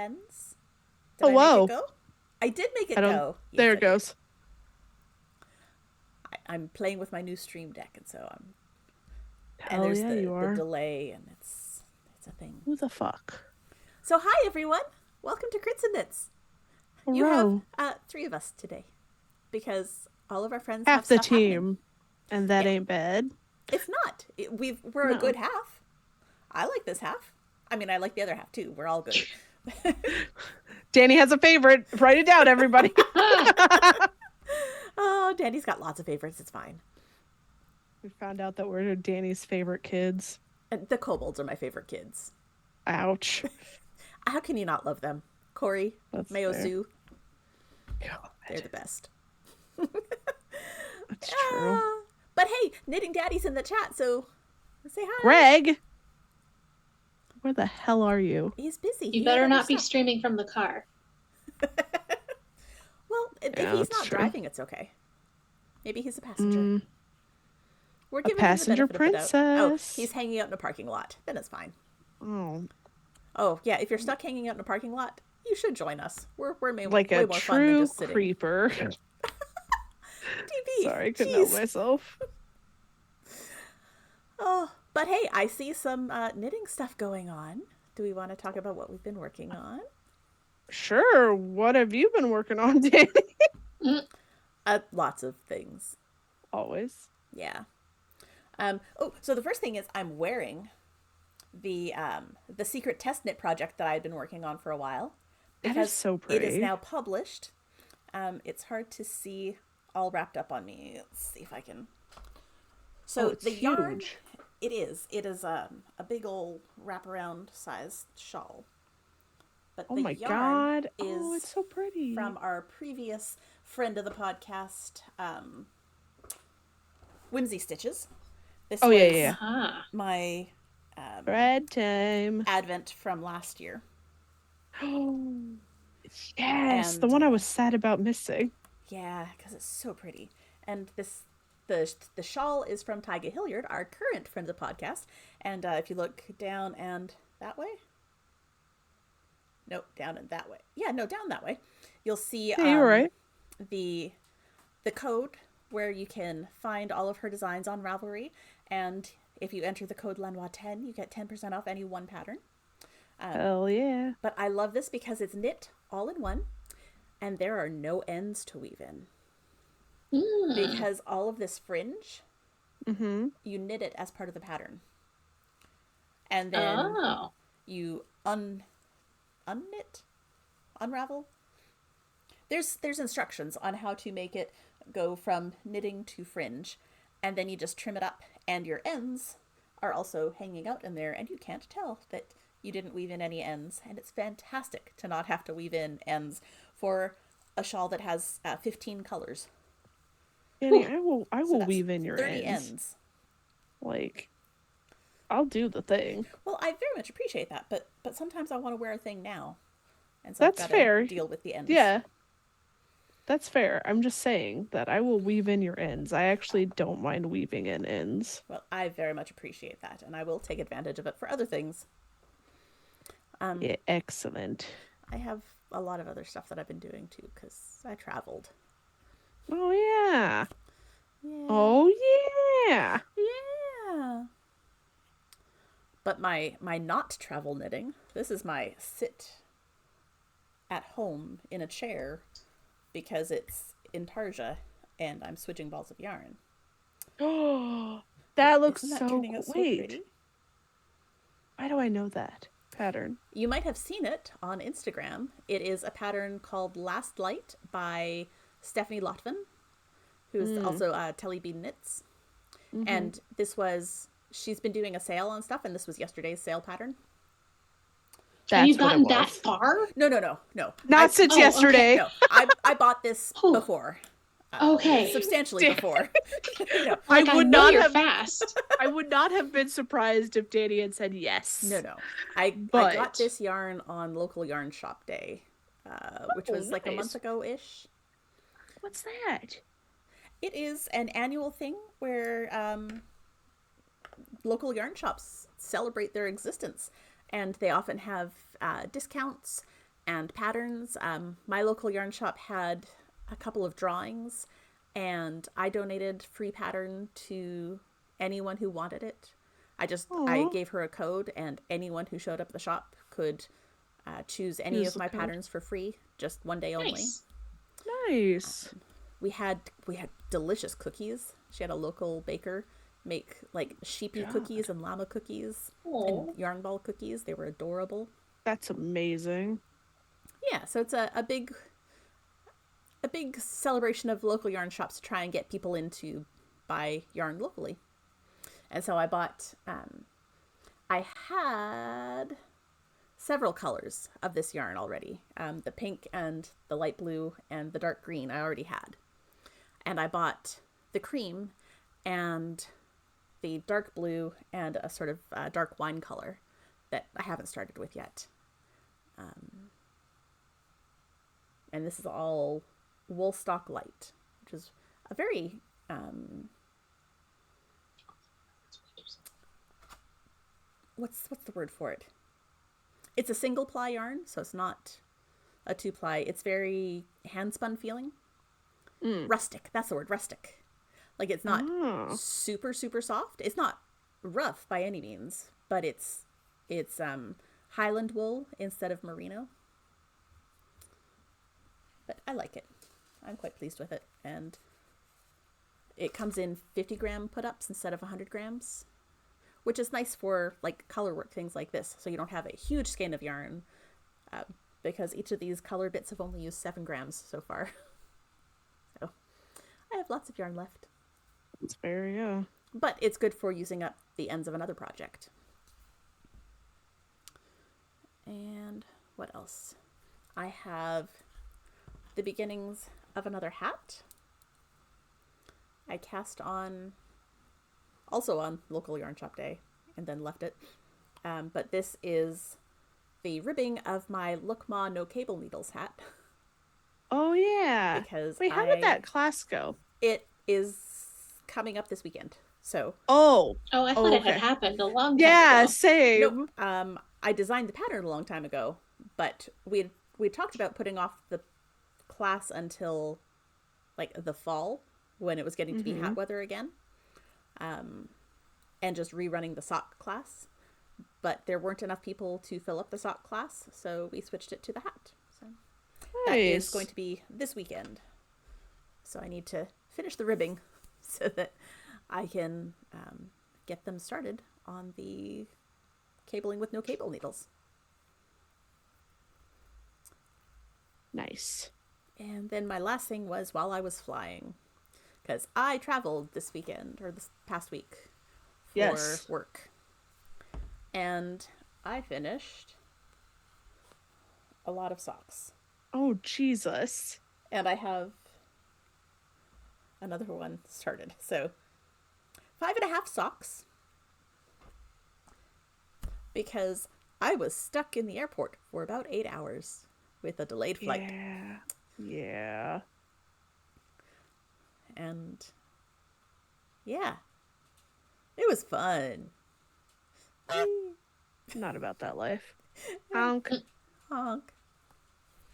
friends. Did Oh, I make whoa. it go? I did make it I don't. go. Yes, There I it did. goes. I'm playing with my new stream deck, and so and Hell there's yeah, you the are. delay, and it's a thing. Who the fuck? So hi everyone, welcome to Crits and Knits. You have Bro. three of us today because all of our friends have Half the stuff happening. team. And that Yeah, ain't bad. it's not. We're a No. good half. I like this half. I mean, I like the other half too. We're all good. Danny has a favorite. Write it down, everybody. Oh, Danny's got lots of favorites. It's fine. We found out that we're Danny's favorite kids. And the kobolds are my favorite kids. Ouch. How can you not love them? Corey, That's Mayo fair. Sue, God, they're the best. that's true. But hey, Knitting Daddy's in the chat, so say hi. Greg, where the hell are you? He's busy. You better not be streaming from the car. Well, if Yeah, he's that's not true. driving, it's okay. Maybe he's a passenger. We're A giving passenger him the benefit of the doubt. Oh, princess. he's hanging out in a parking lot. Then it's fine. Oh, Oh, yeah, if you're stuck hanging out in a parking lot, you should join us. We're like way a more fun than true just sitting. creeper. DB. Sorry, I couldn't help Jeez. myself. Oh, but hey, I see some knitting stuff going on. Do we want to talk about what we've been working on? Sure. What have you been working on, Danny? Lots of things. Always. Yeah. Oh, so the first thing is I'm wearing the secret test knit project that I'd been working on for a while. That is so pretty. It is now published. It's hard to see all wrapped up on me. Let's see if I can. So it's the yarn, huge. it is a big old wraparound size shawl. But Oh the my yarn god. Oh, is it's so pretty. from our previous friend of the podcast, Whimsy Stitches. This Oh, was yeah. my Bread time. advent from last year. Oh, yes. The And, one I was sad about missing. Yeah, because it's so pretty. And the shawl is from Tyga Hilliard, our current friend of the podcast. And if you look down and that way, nope, down and that way. Yeah, no, down that way. You'll see Yeah, you're right. the code where you can find all of her designs on Ravelry. And if you enter the code Lenoir10, you get 10% off any one pattern. Hell yeah. But I love this because it's knit all in one, and there are no ends to weave in. Because all of this fringe, you knit it as part of the pattern. And then you unravel. There's instructions on how to make it go from knitting to fringe, and then you just trim it up, and your ends are also hanging out in there, and you can't tell that you didn't weave in any ends. And it's fantastic to not have to weave in ends for a shawl that has 15 colors. Danny, I will So weave in your 30 ends. Like, I'll do the thing. Well, I very much appreciate that, but sometimes I want to wear a thing now, and so That's I've got fair. to deal with the ends. Yeah. That's fair. I'm just saying that I will weave in your ends. I actually don't mind weaving in ends. Well, I very much appreciate that, and I will take advantage of it for other things. Yeah, excellent. I have a lot of other stuff that I've been doing too, because I traveled. Oh yeah. Yeah. Oh yeah. Yeah. But my not travel knitting, this is my sit at home in a chair because it's in Tarja and I'm switching balls of yarn. Oh, that looks Isn't that so turning cool. out so Wait. pretty? Why do I know that pattern? You might have seen it on Instagram. It is a pattern called Last Light by Stephanie Lotvin, who's also Telly Bean Knits. And she's been doing a sale on stuff, and this was yesterday's sale pattern. Have you gotten that far? No. Not since yesterday. Okay. No, I bought this before. Okay. Substantially before. No. Like, I would know not you're have- fast. I would not have been surprised if Danny had said yes. No. I got this yarn on local yarn shop day, which was like a month ago-ish. What's that? It is an annual thing where local yarn shops celebrate their existence, and they often have discounts and patterns. My local yarn shop had a couple of drawings, and I donated free pattern to anyone who wanted it. I Aw. gave her a code, and anyone who showed up at the shop could choose any Use of the my code. patterns for free, just one day only. Nice. Nice. We had delicious cookies. She had a local baker make like sheepy God. cookies and llama cookies Oh. and yarn ball cookies. They were adorable. That's amazing. Yeah, so it's a big celebration of local yarn shops to try and get people in to buy yarn locally. And so I bought I had several colors of this yarn already. The pink and the light blue and the dark green I already had. And I bought the cream and the dark blue and a sort of dark wine color that I haven't started with yet. And this is all Woolstock Light, which is a very what's the word for it? It's a single ply yarn, so it's not a 2-ply. It's very hand spun feeling. Rustic. That's the word, rustic. Like it's not super super soft. It's not rough by any means, but it's Highland wool instead of merino. But I like it. I'm quite pleased with it, and it comes in 50-gram put-ups instead of 100 grams, which is nice for like color work things like this. So you don't have a huge skein of yarn, because each of these color bits have only used 7 grams so far. So I have lots of yarn left. It's very, yeah. But it's good for using up the ends of another project. And what else? I have the beginnings of another hat. I cast on, also on local yarn shop day, and then left it. But this is the ribbing of my Look Ma No Cable Needles hat. Oh, yeah. Because Wait, how did that class go? It is coming up this weekend. So Oh. Oh, I thought it had okay. happened a long time Yeah, ago. same. nope. I designed the pattern a long time ago, but we talked about putting off the class until like the fall when it was getting to be hat weather again, and just rerunning the sock class. But there weren't enough people to fill up the sock class, so we switched it to the hat. So that is going to be this weekend. So I need to finish the ribbing so that I can get them started on the cabling with no cable needles. Nice. And then my last thing was while I was flying, because I traveled this weekend or this past week for work. And I finished a lot of socks. Oh, Jesus. And I have another one started. So 5.5 socks. Because I was stuck in the airport for about 8 hours with a delayed flight. Yeah. And yeah, it was fun. Not about that life. Honk. Honk.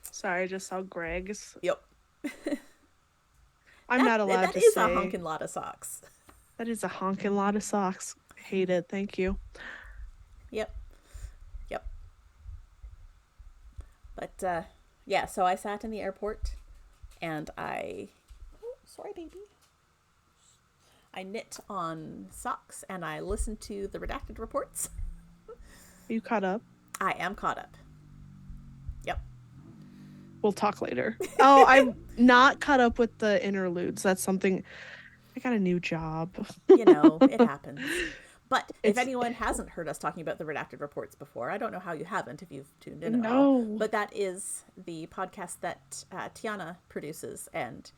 Sorry, I just saw Greg's. Yep. I'm not allowed that to is say. a honking lot of socks. That is a honking lot of socks. Hate it. Thank you. Yep. But yeah, so I sat in the airport and I sorry baby. I knit on socks and I listened to the redacted reports. Are you caught up? I am caught up. Yep. We'll talk later. Oh, I'm not caught up with the interludes. That's something. I got a new job. You know, it happens. But if anyone hasn't heard us talking about the redacted reports before, I don't know how you haven't if you've tuned in at all. But that is the podcast that Tiana produces and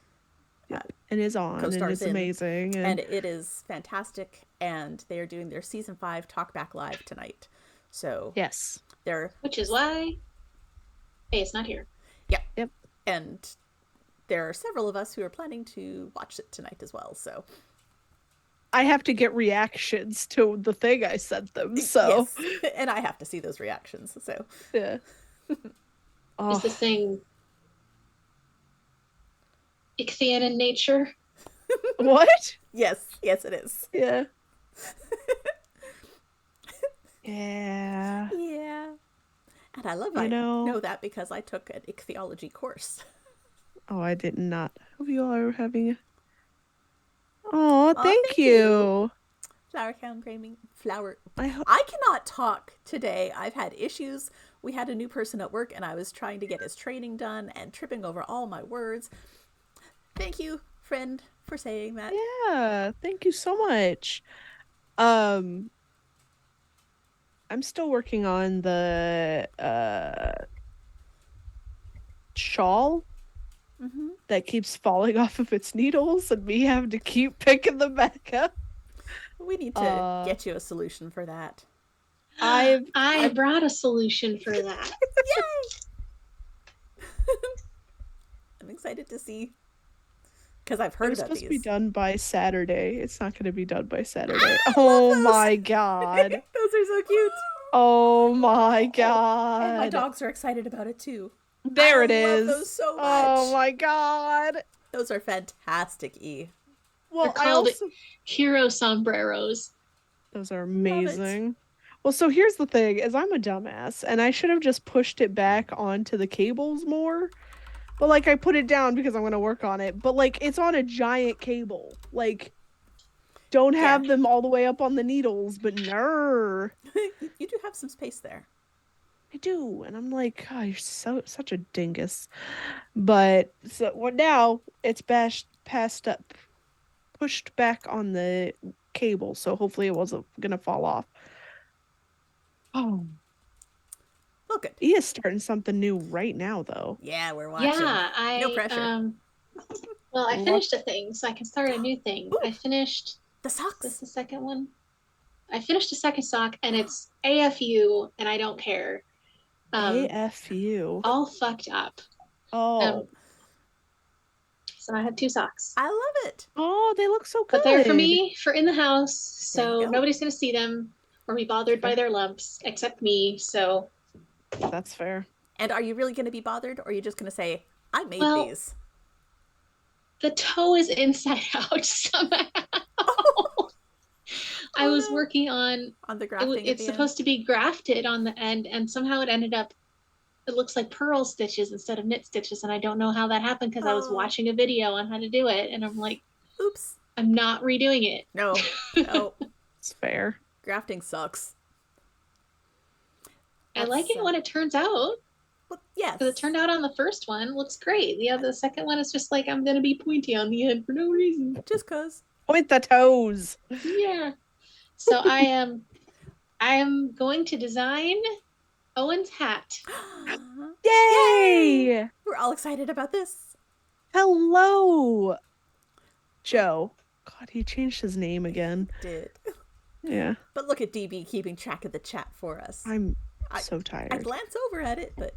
it is on, and it's amazing. And it is fantastic. And they are doing their season 5 Talkback Live tonight. So yes, which is why Faye's not here. Yep. And there are several of us who are planning to watch it tonight as well. So I have to get reactions to the thing I sent them. So yes. And I have to see those reactions. So yeah. Is Oh, this thing ichthyan in nature? what? Yes, yes, it is. Yeah. Yeah. Yeah. And You I know, know that because I took an ichthyology course. oh, I did not. Hope you all are having a. Oh, Oh, thank thank you. you. Flower crown graming flower. I hope. I cannot talk today. I've had issues. We had a new person at work and I was trying to get his training done and tripping over all my words. Thank you, friend, for saying that. Yeah, thank you so much. Um, I'm still working on the shawl Mm-hmm. that keeps falling off of its needles and me having to keep picking them back up. We need to Uh, get you a solution for that. I've I I've brought a solution for that. Yay! I'm excited to see because I've it heard was about supposed to be these. done by Saturday. It's not going to be done by Saturday. I Oh love my those. God. Those are so cute. Oh my And my God. dogs are excited about it too. I There it love those is. so Oh much. my God. Those are fantastic, E. They're Well, I called also hero sombreros. those are Love it. amazing. Well, so here's the thing, is I'm a dumbass and I should have just pushed it back onto the cables more. But like I put it down because I'm gonna work on it. But like it's on a giant cable. Like don't Yeah. have them all the way up on the needles, but no. You do have some space there. I do. And I'm like, oh, you're such a dingus. But so well, now it's bashed passed up pushed back on the cable, so hopefully it wasn't gonna fall off. Oh, Well, good. he is starting something new right now, though. Yeah, we're watching. Yeah, No pressure. well, I What? finished a thing, so I can start a new thing. Ooh, I finished, the is this socks. the second one? I finished a second sock and it's AFU and I don't care. Um, AFU. all fucked up. Oh. Um, so I have two socks, I love it. Oh, they look so but they're for good. me for in the house, There you so go. nobody's gonna see them or be bothered by Fair. their lumps except me. So, That's fair. And are you really going to be bothered, or are you just going to say, "I made well, these"? the toe is inside out somehow. I Oh was no! working on On the grafting at it's the end. supposed to be grafted on the end, and somehow it ended up it looks like pearl stitches instead of knit stitches, and I don't know how that happened because I was Oh, watching a video on how to do it, and I'm like, oops. I'm not redoing it. No, no. It's fair. Grafting sucks. I like That's it when it turns out well, yes. because it turned out on the first one looks great. The second one is just like I'm gonna be pointy on the end for no reason. Just cause. Point the toes. Yeah. So I am going to design Owen's hat. Yay! We're all excited about this. Hello, Joe. God, he changed his name again. Did. Yeah, But look at DB keeping track of the chat for us. I'm I, so I tired. glance over at it, but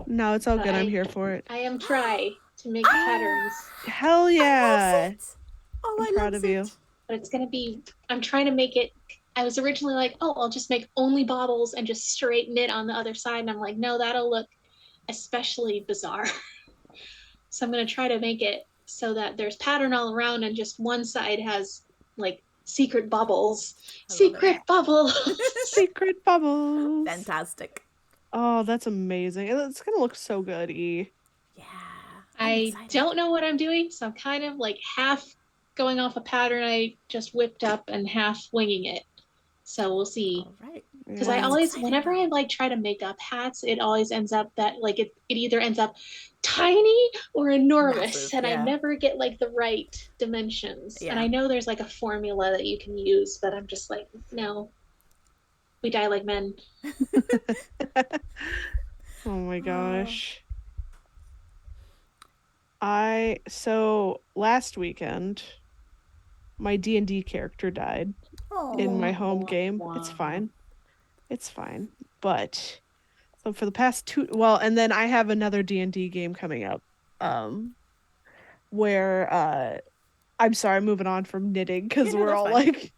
No, it's all good. I'm I here for it. I am try to make patterns, Hell I yeah! love it. Oh, I'm I proud love of you. it. but it's gonna be I'm trying to make it I was originally like, oh, I'll just make only baubles and just straight knit on the other side. And I'm like, no, that'll look especially bizarre. So I'm gonna try to make it so that there's pattern all around and just one side has like secret bubbles. I love it. Secret bubbles. Secret bubbles. Fantastic. Oh, that's amazing. It's gonna look so good, E. Yeah. I'm I excited. don't know what I'm doing, so I'm kind of like half going off a pattern I just whipped up and half winging it. So we'll see. All right. Because Well, I that's always, exciting, whenever though. I like try to make up hats, it always ends up that like it either ends up tiny or enormous, Massive, and I yeah. never get like the right dimensions. And Yeah. I know there's like a formula that you can use, but I'm just like, no, we die like men. Oh my gosh. So last weekend my D&D character died Oh. in my home game. It's fine. It's fine. But so for the past and then I have another D&D game coming up where I'm sorry, moving on from knitting because Yeah, no, we're that's all fine. like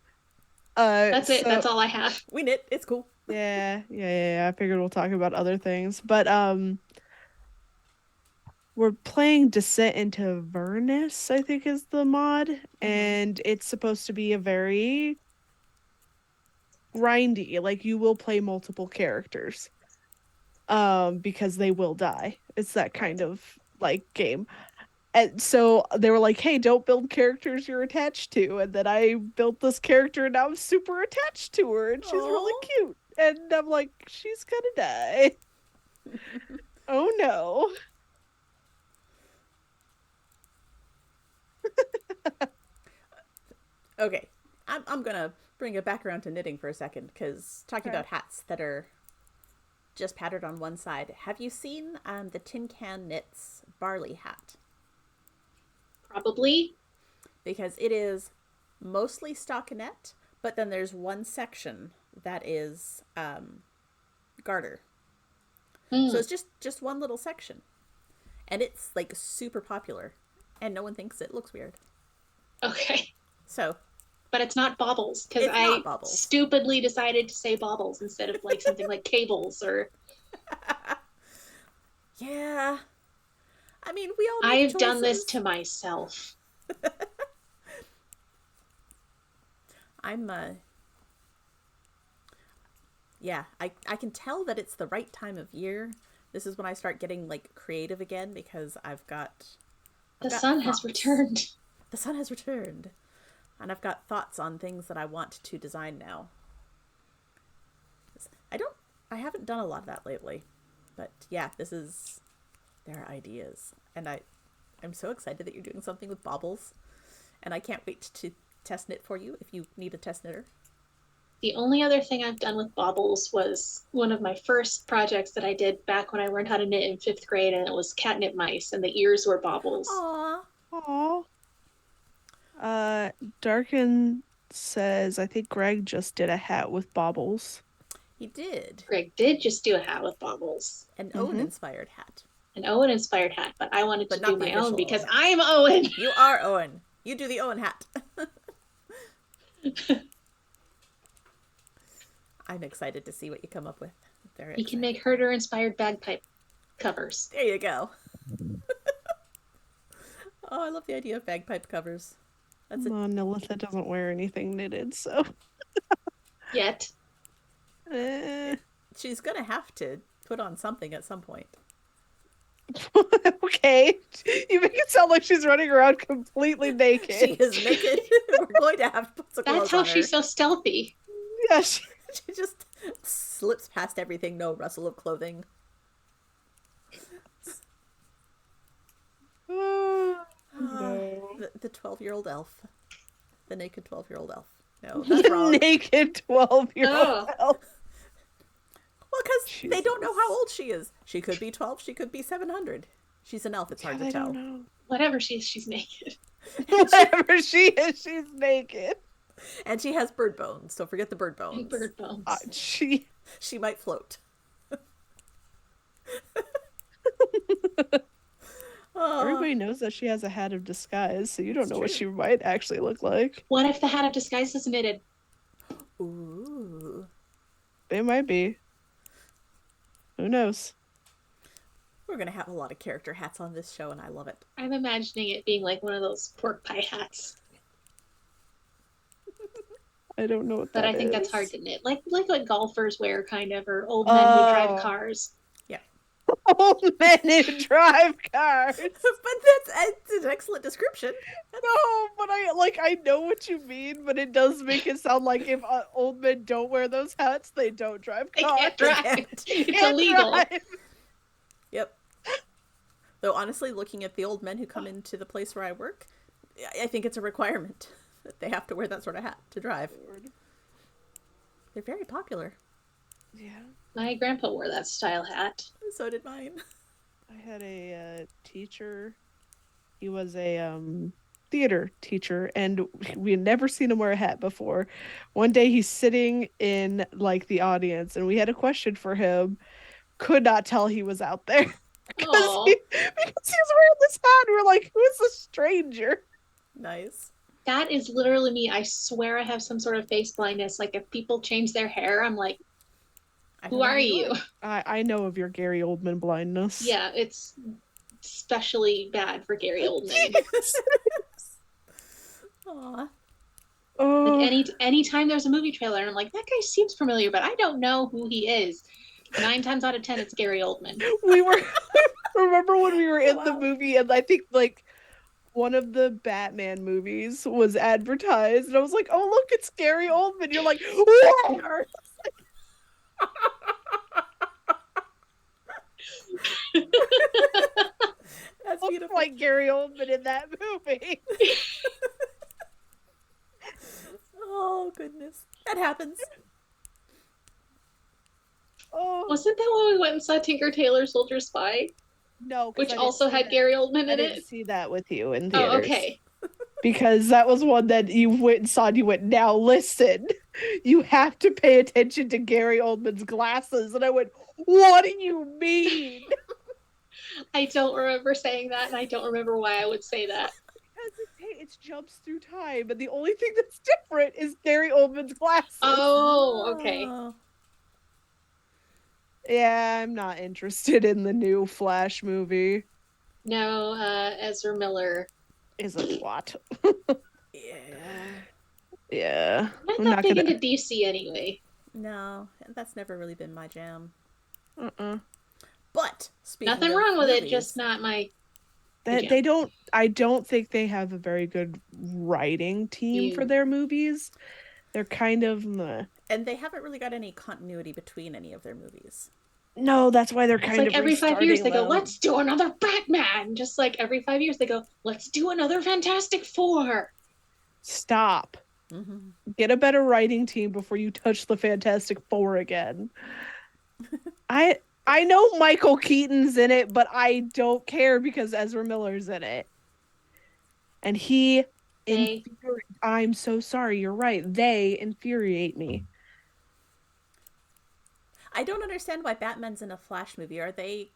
That's it. so That's all I have. We knit. It's cool. yeah. I figured we'll talk about other things. But we're playing Descent into Avernus, I think is the mod, Mm-hmm. and it's supposed to be a very grindy, like you will play multiple characters. Because they will die. It's that Right. kind of like game. And so they were like, "Hey, don't build characters you're attached to." And then I built this character, and I'm super attached to her, and she's really Oh. cute. And I'm like, "She's gonna die. Oh no." Okay. I'm gonna bring it back around to knitting for a second, because talking Okay. about hats that are just patterned on one side. Have you seen the Tin Can Knits barley hat? Probably. Because it is mostly stockinette, but then there's one section that is garter. So Hmm. it's just one little section, and it's like super popular, and no one thinks it looks weird. Okay. So But it's not baubles because it's not I bubbles. stupidly decided to say baubles instead of like something like cables or Yeah, I mean we all make I've done this choices. to myself. I'm yeah, I can tell that it's the right time of year. This is when I start getting like creative again, because I've The got sun has thoughts. returned. The sun has returned, and I've got thoughts on things that I want to design now. I don't I haven't done a lot of that lately. But yeah, this is their ideas. And I'm so excited that you're doing something with baubles. And I can't wait to test knit for you if you need a test knitter. The only other thing I've done with baubles was one of my first projects that I did back when I learned how to knit in 5th grade, and it was catnip mice, and the ears were baubles. Aw. Aw. Uh, Darkin says, I think Greg just did a hat with baubles. He did. Greg did just do a hat with baubles, An Owen Mm-hmm. inspired hat. an Owen inspired hat, but I wanted But to do not the my own official because Owen. I'm Owen. You are Owen. You do the Owen hat. I'm excited to see what you come up with. Very We can excited. make herder inspired bagpipe covers. There you go. Oh, I love the idea of bagpipe covers. That's a Well, Nilitha doesn't wear anything knitted, so. Yet. Eh. she's gonna have to put on something at some point. Okay. You make it sound like she's running around completely She naked. is naked. We're going to have to put some That's clothes how on she's her. so stealthy. Yeah, She just slips past everything, no rustle of clothing. Oh, Ah, no. the 12-year-old elf. The naked 12-year-old elf. No, that's wrong. Naked 12-year-old Oh, elf. Well, because they don't know how Jesus. old she is. She could be 12, she could be 700. She's an elf, it's Yeah, hard to they don't tell. know. whatever she's naked. And she, Whatever she is, she's naked. and she has bird bones, so forget the bird And bones. bird bones. She. She might float. Oh, Everybody knows that she has a hat of disguise, so you don't it's know what true. she might actually look like. What if the hat of disguise is knitted? Ooh. They might be. Who knows? We're going to have a lot of character hats on this show, and I love it. I'm imagining it being like one of those pork pie hats. I don't know what But that I think is. that's hard to knit. Like what golfers wear, kind of, or old men who drive Oh. cars. Yeah. Old men who drive cars. But that's an excellent description. No, but I know what you mean, but it does make it sound like if old men don't wear those hats, they don't drive They cars. can't drive. can't. It's Can't illegal. drive. Yep. Though honestly, looking at the old men who come into the place where I work, I think it's a requirement that they have to wear that sort of hat to drive. They're very popular. Yeah. My grandpa wore that style hat. So did mine. I had a teacher. He was a theater teacher, and we had never seen him wear a hat before. One day he's sitting in like the audience, and we had a question for him. Could not tell he was out there because Oh, he was wearing this hat. We're like, who is this stranger? Nice. that is literally me. I swear I have some sort of face blindness. Like if people change their hair, I'm like, I who don't know are you? are. I know of your Gary Oldman blindness. Yeah, it's especially bad for Gary Oldman. Aw. Like Oh, any time there's a movie trailer, and I'm like, that guy seems familiar, but I don't know who he is. 9 times out of 10, it's Gary Oldman. we were remember when we were in the Wow. movie and I think like one of the Batman movies was advertised and I was like, "Oh, look, it's Gary Oldman." You're like, "Where?" That's Looked beautiful. like Gary Oldman in that movie. Oh, goodness. That happens. Oh, Wasn't that when we went and saw Tinker Tailor Soldier Spy, no, because which I didn't also see had that. Gary Oldman I in didn't it? see that with you in Oh, theaters. okay. Because that was one that you went and saw and you went, "Now listen, you have to pay attention to Gary Oldman's glasses." And I went, "What do you mean?" I don't remember saying that, and I don't remember why I would say that. Because it jumps through time, and the only thing that's different is Gary Oldman's glasses. Oh, okay. Oh. Yeah, I'm not interested in the new Flash movie. No, Ezra Miller. Is a twat. Yeah. Yeah, I'm I'm not not big gonna. into DC anyway. No, that's never really been my jam. Uh-uh. But speaking Nothing of wrong with it, just movies, not my That jam. they don't. I don't think they have a very good writing team for You their movies. They're kind of meh. and they haven't really got any continuity between any of their movies. No, that's why they're It's kind like of every 5 years restarting they go, them. let's do another Batman. Just like every 5 years they go, let's do another Fantastic Four. Stop. Mm-hmm. Get a better writing team before you touch the Fantastic Four again. I know Michael Keaton's in it, but I don't care because Ezra Miller's in it. And he They I'm so sorry, you're right. They infuriate me. I don't understand why Batman's in a Flash movie. Are they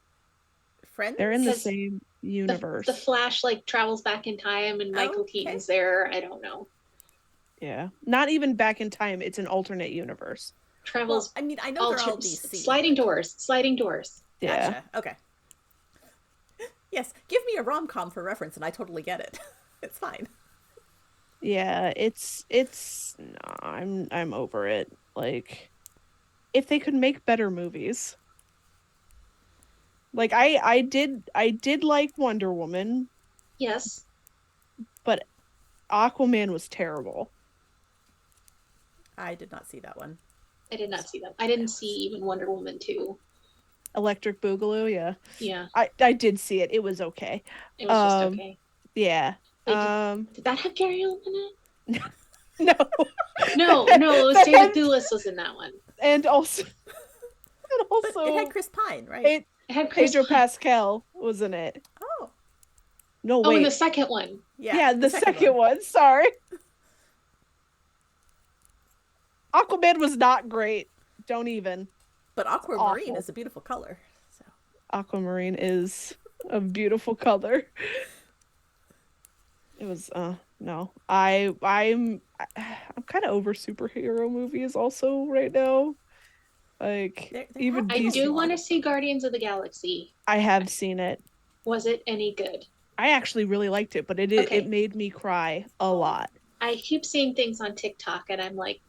They're in the friends? because same the universe. Flash like travels back in time and Michael Okay. Keaton's there. I don't know. Yeah. Not even back in time, it's an alternate universe. Well, Travels I mean, I know they're alter all DC, sliding but doors, sliding doors. Yeah. gotcha. Okay. Yes, give me a rom-com for reference and I totally get it. It's fine. Yeah, it's no, I'm over it. Like if they could make better movies. Like I did like Wonder Woman, Yes, but Aquaman was terrible. I did not see that one. I did not see them. I didn't That see was even Wonder Woman 2. Electric Boogaloo, yeah. Yeah, I did see it. It was okay. it was just Um okay. yeah. Wait, Um did that have Gary Oldman in it? no. No, no, it was David and, Thewlis was in that one. and also and But it had also Chris Pine, right? it, It had Chris Pedro Pine. Pascal was in it. Oh, No, Oh, in the wait. second one. yeah. Yeah, the second one. Sorry. Aquaman was not great. Don't even. But It's aquamarine awful. is a beautiful color. So Aquamarine is a beautiful color. It was no. I'm kind of over superhero movies also right now. Like there even have I been a DC do lot want to of see them. Guardians of the Galaxy. I have seen it. Was it any good? I actually really liked it, but it Okay. made me cry a Oh, lot. I keep seeing things on TikTok and I'm like,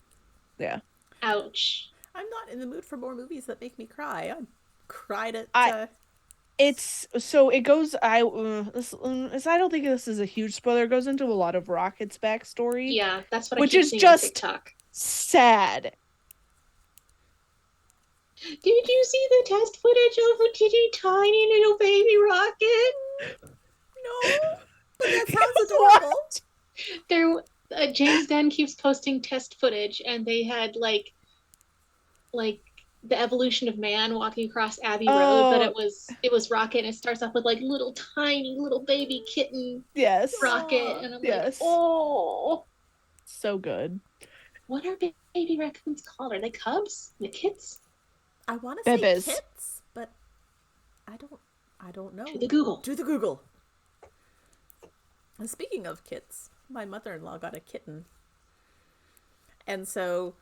Yeah. ouch. I'm not in the mood for more movies that make me cry. I cried at. I It's so it goes. I don't think this is a huge spoiler. It goes into a lot of Rocket's backstory, Yeah, that's what I which keep is seeing on just TikTok. sad. Did you see the test footage of a teeny tiny little baby rocket? No, but that sounds Yes, adorable. what? There, James Gunn keeps posting test footage, and they had like the evolution of man walking across Abbey Road, but Oh, it was Rocket, and it starts off with like little tiny little baby kitten yes, Rocket, Aw. and I'm like, yes, oh, so good. what are baby raccoons called? Are they cubs? The kits? I want to say Bebes. kits, but I don't. I don't know. To the Google. Do the Google. And speaking of kits, my mother-in-law got a kitten, and so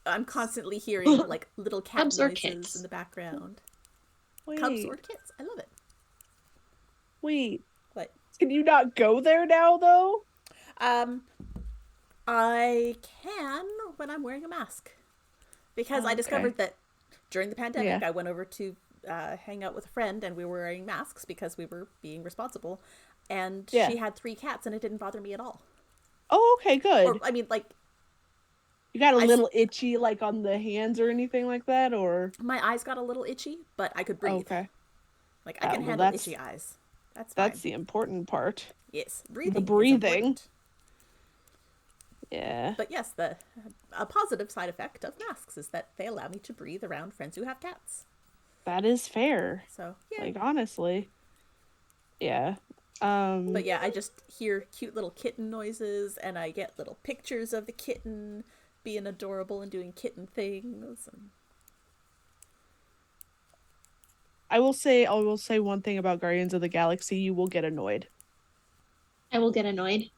I'm constantly hearing like little cat Cubs or noises kits? in the background. Wait, Cubs or kits? I love it. Wait, What? can you not go there now, though? Um, I can when I'm wearing a mask. Because I Okay. discovered that during the pandemic, Yeah. I went over to hang out with a friend and we were wearing masks because we were being responsible. And Yeah. she had 3 cats and it didn't bother me at all. Oh, okay, Or, good. I mean, like, You got a I, little itchy, like on the hands or anything like that, or my eyes got a little itchy, but I could breathe. okay. Like, I can Well, handle itchy eyes. That's that's fine. the important part. Yes, The breathing is breathing. important. Yeah. But yes, a positive side effect of masks is that they allow me to breathe around friends who have cats. That is fair. So, yeah. Like honestly. Yeah. But yeah, I just hear cute little kitten noises and I get little pictures of the kitten being adorable and doing kitten things. And... I will say one thing about Guardians of the Galaxy, you will get annoyed. I will get annoyed.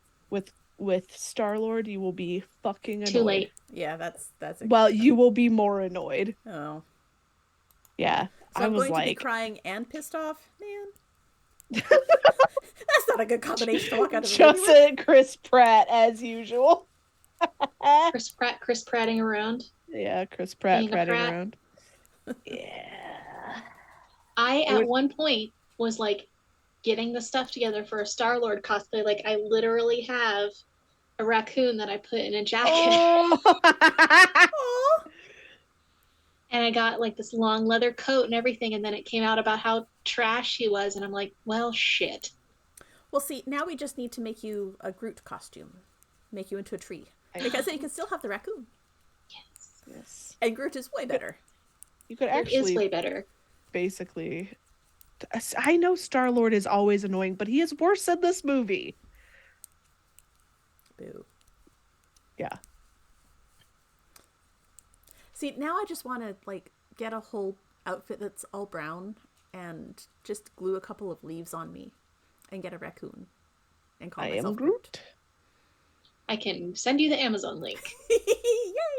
With Star-Lord, you will be fucking annoyed. Too late. Yeah, that's Well, you will be more annoyed. Oh. Yeah. So I I'm was going to be like crying and pissed off? Man. That's not a good combination to walk out of the movie with. just Chris Pratt as usual. Chris Pratting around. Yeah, Chris Pratt Being a pratting prat. around. Yeah. I, It at would- one point, was like getting the stuff together for a Star-Lord cosplay. Like, I literally have a raccoon that I put in a jacket. Oh. Aw. And I got like this long leather coat and everything. And then it came out about how trash he was. And I'm like, well, shit. Well, see, now we just need to make you a Groot costume. Make you into a tree. Because then you can still have the raccoon. Yes. Yes. And Groot is way better. You could It is actually way better. basically. I know Star-Lord is always annoying, but he is worse in this movie. Boo. Yeah. See, now I just want to, like, get a whole outfit that's all brown and just glue a couple of leaves on me and get a raccoon and call I myself am Groot. I can send you the Amazon link. Yay!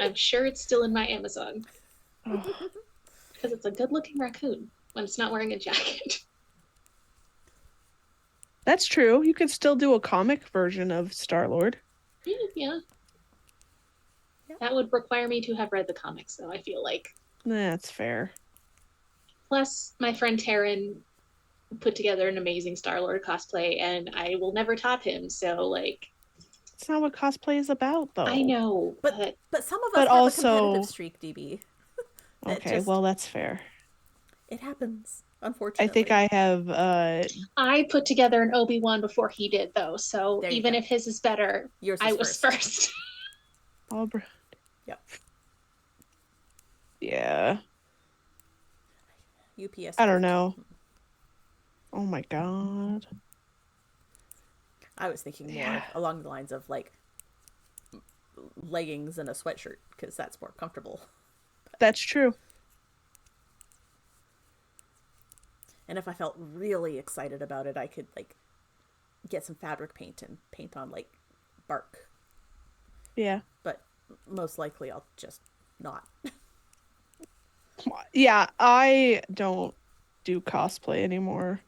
I'm sure it's still in my Amazon. Oh, Because it's a good looking raccoon when it's not wearing a jacket. that's true. You could still do a comic version of Star-Lord. Yeah. Yeah. That would require me to have read the comics, though, I feel like. That's fair. Plus, my friend Taryn put together an amazing Star-Lord cosplay, and I will never top him, so, like... It's not what cosplay is about, though. I know, but But some of us But have also- a competitive streak, DB. That Okay, just- well, that's fair. It happens, I unfortunately. think I have I put together an Obi-Wan before he did, though, so There you even go. if his is better, Yours is I was first. Albert. Yep. Yeah. UPS. I don't know. Oh my god. I was thinking more Yeah. along the lines of, like, leggings and a sweatshirt, because that's more comfortable. That's true. And if I felt really excited about it, I could, like, get some fabric paint and paint on, like, bark. Yeah. But most likely I'll just not. Yeah, I don't do cosplay anymore.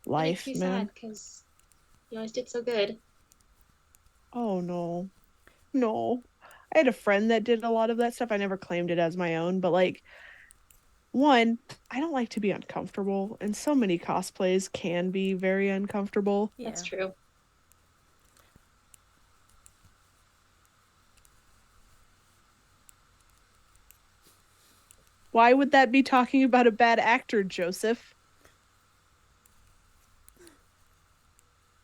Life, Makes me man. sad, because you always did so good. Oh no. No. I had a friend that did a lot of that stuff. I never claimed it as my own, but like one, I don't like to be uncomfortable, and so many cosplays can be very uncomfortable. Yeah. That's true. Why would that be talking about a bad actor, Joseph?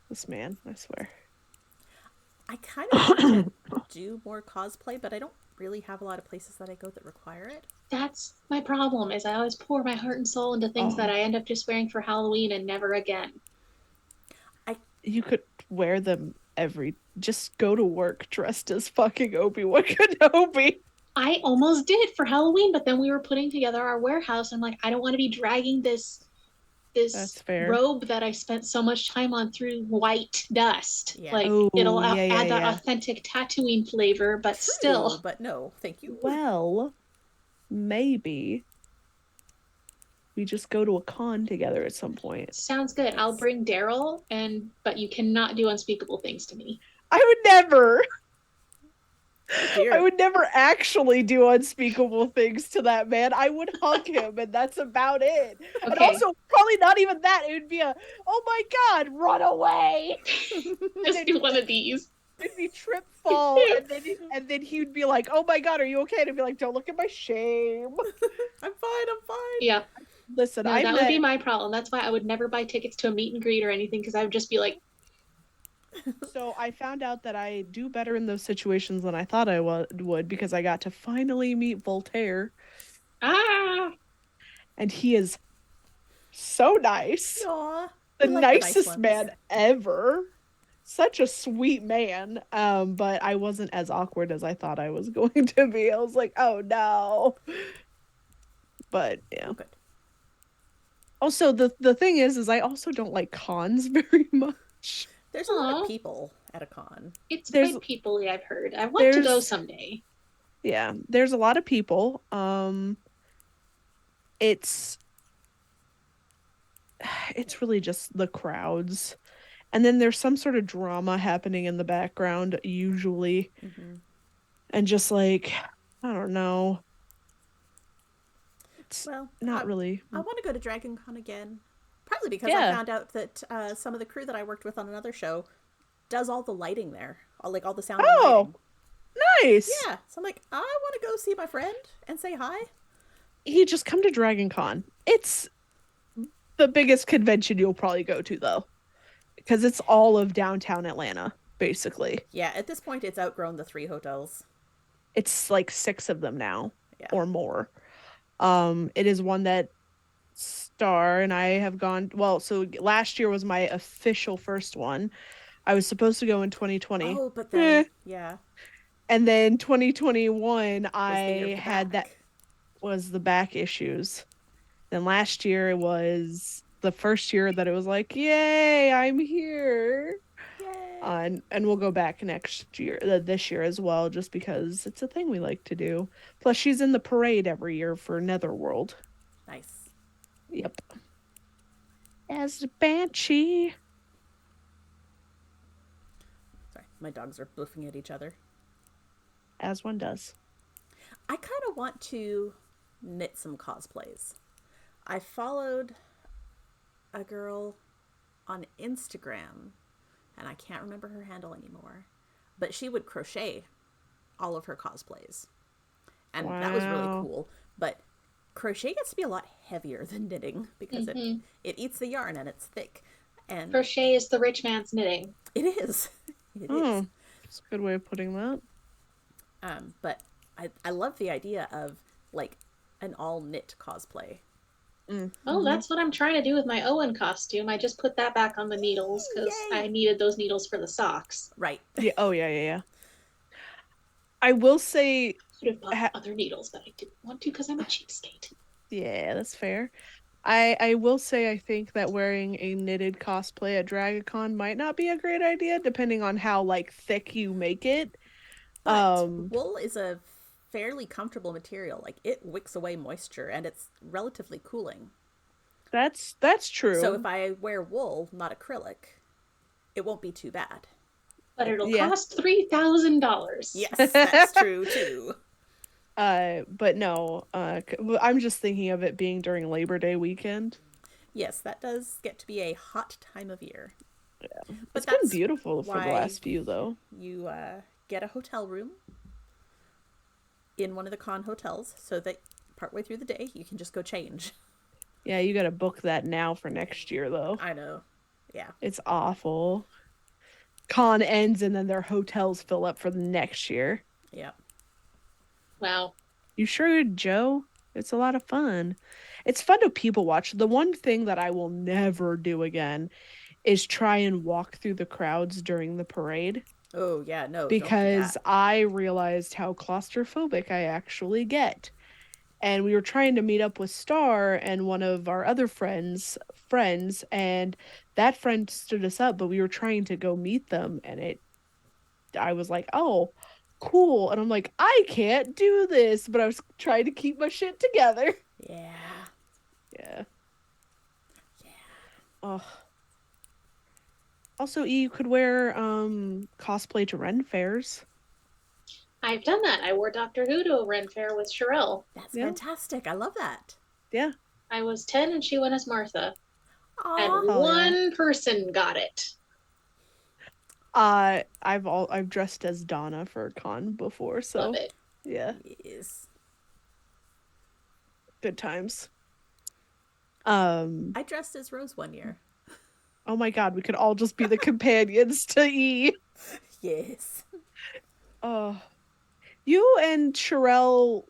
This man, I swear. I kind of want to do more cosplay, but I don't really have a lot of places that I go that require it. That's my problem, is I always pour my heart and soul into things that I end up just wearing for Halloween and never again. You could wear them just go to work dressed as fucking Obi-Wan Kenobi. I almost did for Halloween, but then we were putting together our warehouse. And I'm like, I don't want to be dragging this That's fair. robe that I spent so much time on through white dust. Yeah. Like, Oh, it'll yeah, yeah, add that yeah. authentic Tatooine flavor, but True, still. but no, thank you. Well, maybe. we just go to a con together at some point. Sounds good. I'll Nice. bring Daryl, but you cannot do unspeakable things to me. I would never. Oh I dear. would never actually do unspeakable things to that man. I would hug him, and that's about it. And Okay. also, probably not even that. It would be oh my God, run away. Just do one of these. It'd be trip fall, and then he would be like, "Oh my God, are you okay?" And I'd be like, "Don't look at my shame." I'm fine. I'm fine. Yeah. Listen, No, I that would be met. my problem. That's why I would never buy tickets to a meet and greet or anything because I would just be like, So I found out that I do better in those situations than I thought I would because I got to finally meet Voltaire, ah, and he is so nice. Aw. The We like the nice nicest ones. man ever. Such a sweet man. But I wasn't as awkward as I thought I was going to be. I was like, oh no. But yeah. Oh, good. Also, the thing is I also don't like cons very much. There's a lot of people at a con. it's There's quite people-y, I've heard. I want to go there's someday. yeah, there's a lot of people. It's it's really just the crowds. And then there's some sort of drama happening in the background usually. Mm-hmm. And just like I don't know. It's Well, not really. I want to go to Dragon Con again. Partly because I Yeah. found out that some of the crew that I worked with on another show does all the lighting there, all the sound and Oh, lighting. nice. Yeah, so I'm like, I want to go see my friend and say hi. You just come to Dragon Con. It's the biggest convention you'll probably go to though. Because it's all of downtown Atlanta, basically. Yeah, at this point, it's outgrown the 3 hotels. It's like 6 of them now Yeah. or more. It is one that Star and I have gone. Well, so last year was my official first one. I was supposed to go in 2020. Oh, but then, yeah, And then 2021, was the year of I the had that back. was the back issues. Then last year it was the first year that it was like, yay, I'm here. Yay. And we'll go back next year, this year as well, just because it's a thing we like to do. Plus, she's in the parade every year for Netherworld. Nice. Yep. As a banshee. Sorry, my dogs are boofing at each other. As one does. I kind of want to knit some cosplays. I followed a girl on Instagram, and I can't remember her handle anymore, but she would crochet all of her cosplays. And that was really Wow. cool. But crochet gets to be a lot heavier than knitting because Mhm. it eats the yarn and it's thick. And Crochet is the rich man's knitting. it is. It Oh, is. that's a good way of putting that. But I love the idea of like an all knit cosplay. Oh, that's what I'm trying to do with my Owen costume. I just put that back on the needles because Yay. I needed those needles for the socks. Right. Yeah. Oh, yeah. I will say, Could have bought Ha- other needles, but I didn't want to because I'm a cheapskate. yeah, that's fair. I will say I think that wearing a knitted cosplay at DragonCon might not be a great idea, depending on how like thick you make it. But wool is a fairly comfortable material. Like it wicks away moisture and it's relatively cooling. That's true. So if I wear wool, not acrylic, it won't be too bad. But it'll Yeah. cost $3,000. Yes, that's true too. But no, I'm just thinking of it being during Labor Day weekend. Yes, that does get to be a hot time of year. Yeah. But It's been that's beautiful for the why last few though. you get a hotel room in one of the con hotels so that partway through the day you can just go change. Yeah, you gotta book that now for next year though. I know. Yeah. It's awful. Con ends and then their hotels fill up for the next year. Yeah. Wow. You sure, Joe? It's a lot of fun. It's fun to people watch. The one thing that I will never do again is try and walk through the crowds during the parade Oh, yeah, no, don't do because that. I realized how claustrophobic I actually get. And we were trying to meet up with Star and one of our other friends, and that friend stood us up, but we were trying to go meet them, and I was like, oh, cool. And I'm like, I can't do this, but I was trying to keep my shit together. Yeah. Yeah. Yeah. Oh. Also, you could wear cosplay to Ren fairs. I've done that. I wore Doctor Who to a Ren Fair with Sherelle. That's Yeah. fantastic. I love that. Yeah. I was 10 and she went as Martha. And Aw. Oh, yeah. one person got it. I've dressed as Donna for a con before, so Love it. yeah, Yes. good times. I dressed as Rose one year. Oh my God, we could all just be the companions to E. Yes. Oh, you and Sherelle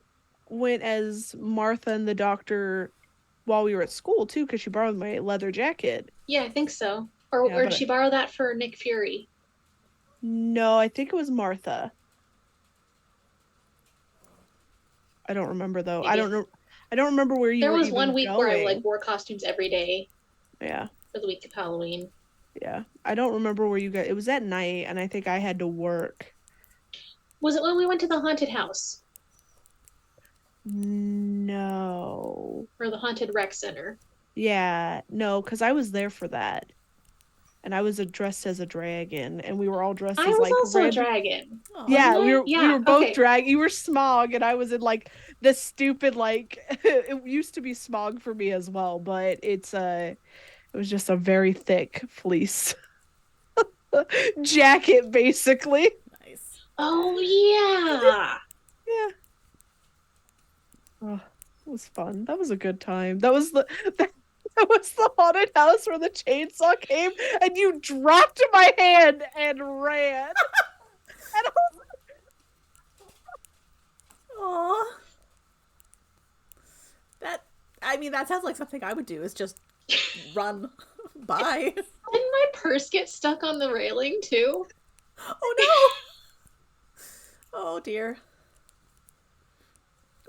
went as Martha and the Doctor while we were at school too, because she borrowed my leather jacket. Yeah, I think so. Or, Yeah, or but did she borrow that for Nick Fury? no, I think it was Martha. I don't remember though. I Maybe. don't know. I don't remember where you There were was even one week where I going. wore costumes every day Yeah, for the week of Halloween. yeah. I don't remember where you got. It was at night, and I think I had to work. Was it when we went to the haunted house No. or the haunted rec center? Yeah, no, because I was there for that. And I was dressed as a dragon, and we were all dressed I as was like also a red. dragon. Aw. Yeah, Wasn't we I? were we Yeah, were both okay. drag. You were Smog, and I was in like this stupid like it used to be Smog for me as well, but it was just a very thick fleece jacket, basically. Nice. Oh yeah. Yeah. Oh, it was fun. That was a good time. That was the haunted house where the chainsaw came and you dropped my hand and ran. And Aw. That sounds like something I would do, is just run by. Didn't my purse get stuck on the railing too? Oh no. Oh dear.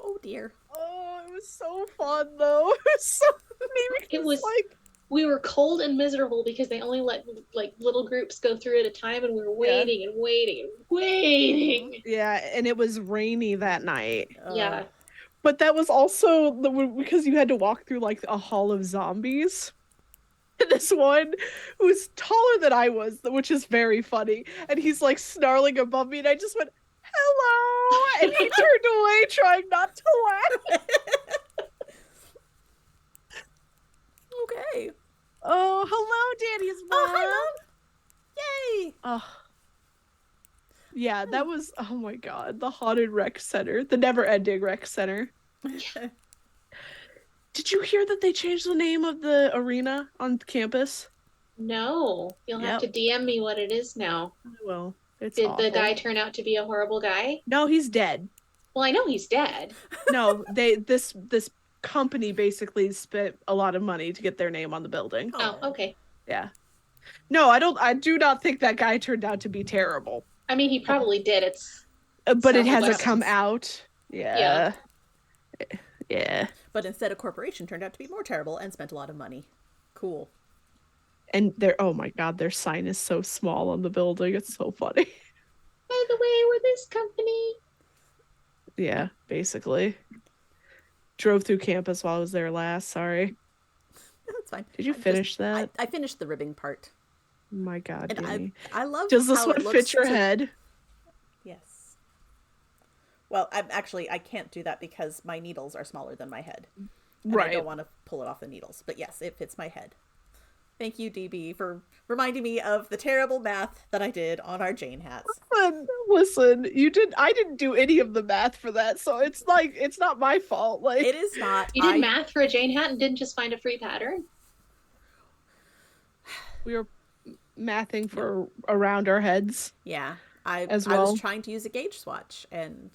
Oh dear. oh, it was so fun though. It was so funny It was like we were cold and miserable because they only let like little groups go through at a time, and we were waiting and waiting and waiting. yeah, and it was rainy that night. Yeah. But that was also because you had to walk through like a hall of zombies. And this one who's taller than I was, which is very funny, and he's like snarling above me, and I just went, "Hello," and he turned away, trying not to laugh. Okay. Oh, hello, Danny's mom. Oh, hi, Mom. Yay. Oh, yeah, that was. Oh my God, the haunted rec center, the never-ending rec center. Did you hear that they changed the name of the arena on campus? No, you'll have to DM me what it is now. Well, it's Did awful. the guy turn out to be a horrible guy? No, he's dead. Well, I know he's dead. No, this company basically spent a lot of money to get their name on the building. Oh, okay. Yeah. No, I do not think that guy turned out to be terrible. I mean, he probably did. It's But it Sounds hasn't like come some- out. Yeah. Yeah. But instead, a corporation turned out to be more terrible and spent a lot of money. Cool. And oh my God, their sign is so small on the building. It's so funny. by the way, we're this company. Yeah, basically. Drove through campus while I was there last. Sorry. That's fine. Did you finish that? I finished the ribbing part. Oh my God, And Danny. I love Does this how one it looks fit your to- head? Yes. Well, I can't do that because my needles are smaller than my head. And I Right. don't want to pull it off the needles. But yes, it fits my head. Thank you, DB, for reminding me of the terrible math that I did on our Jane hats. Listen, I didn't do any of the math for that, so it's like it's not my fault. Like It is not. You did math for a Jane hat and didn't just find a free pattern? we were mathing for around our heads. Yeah, As I well. was trying to use a gauge swatch and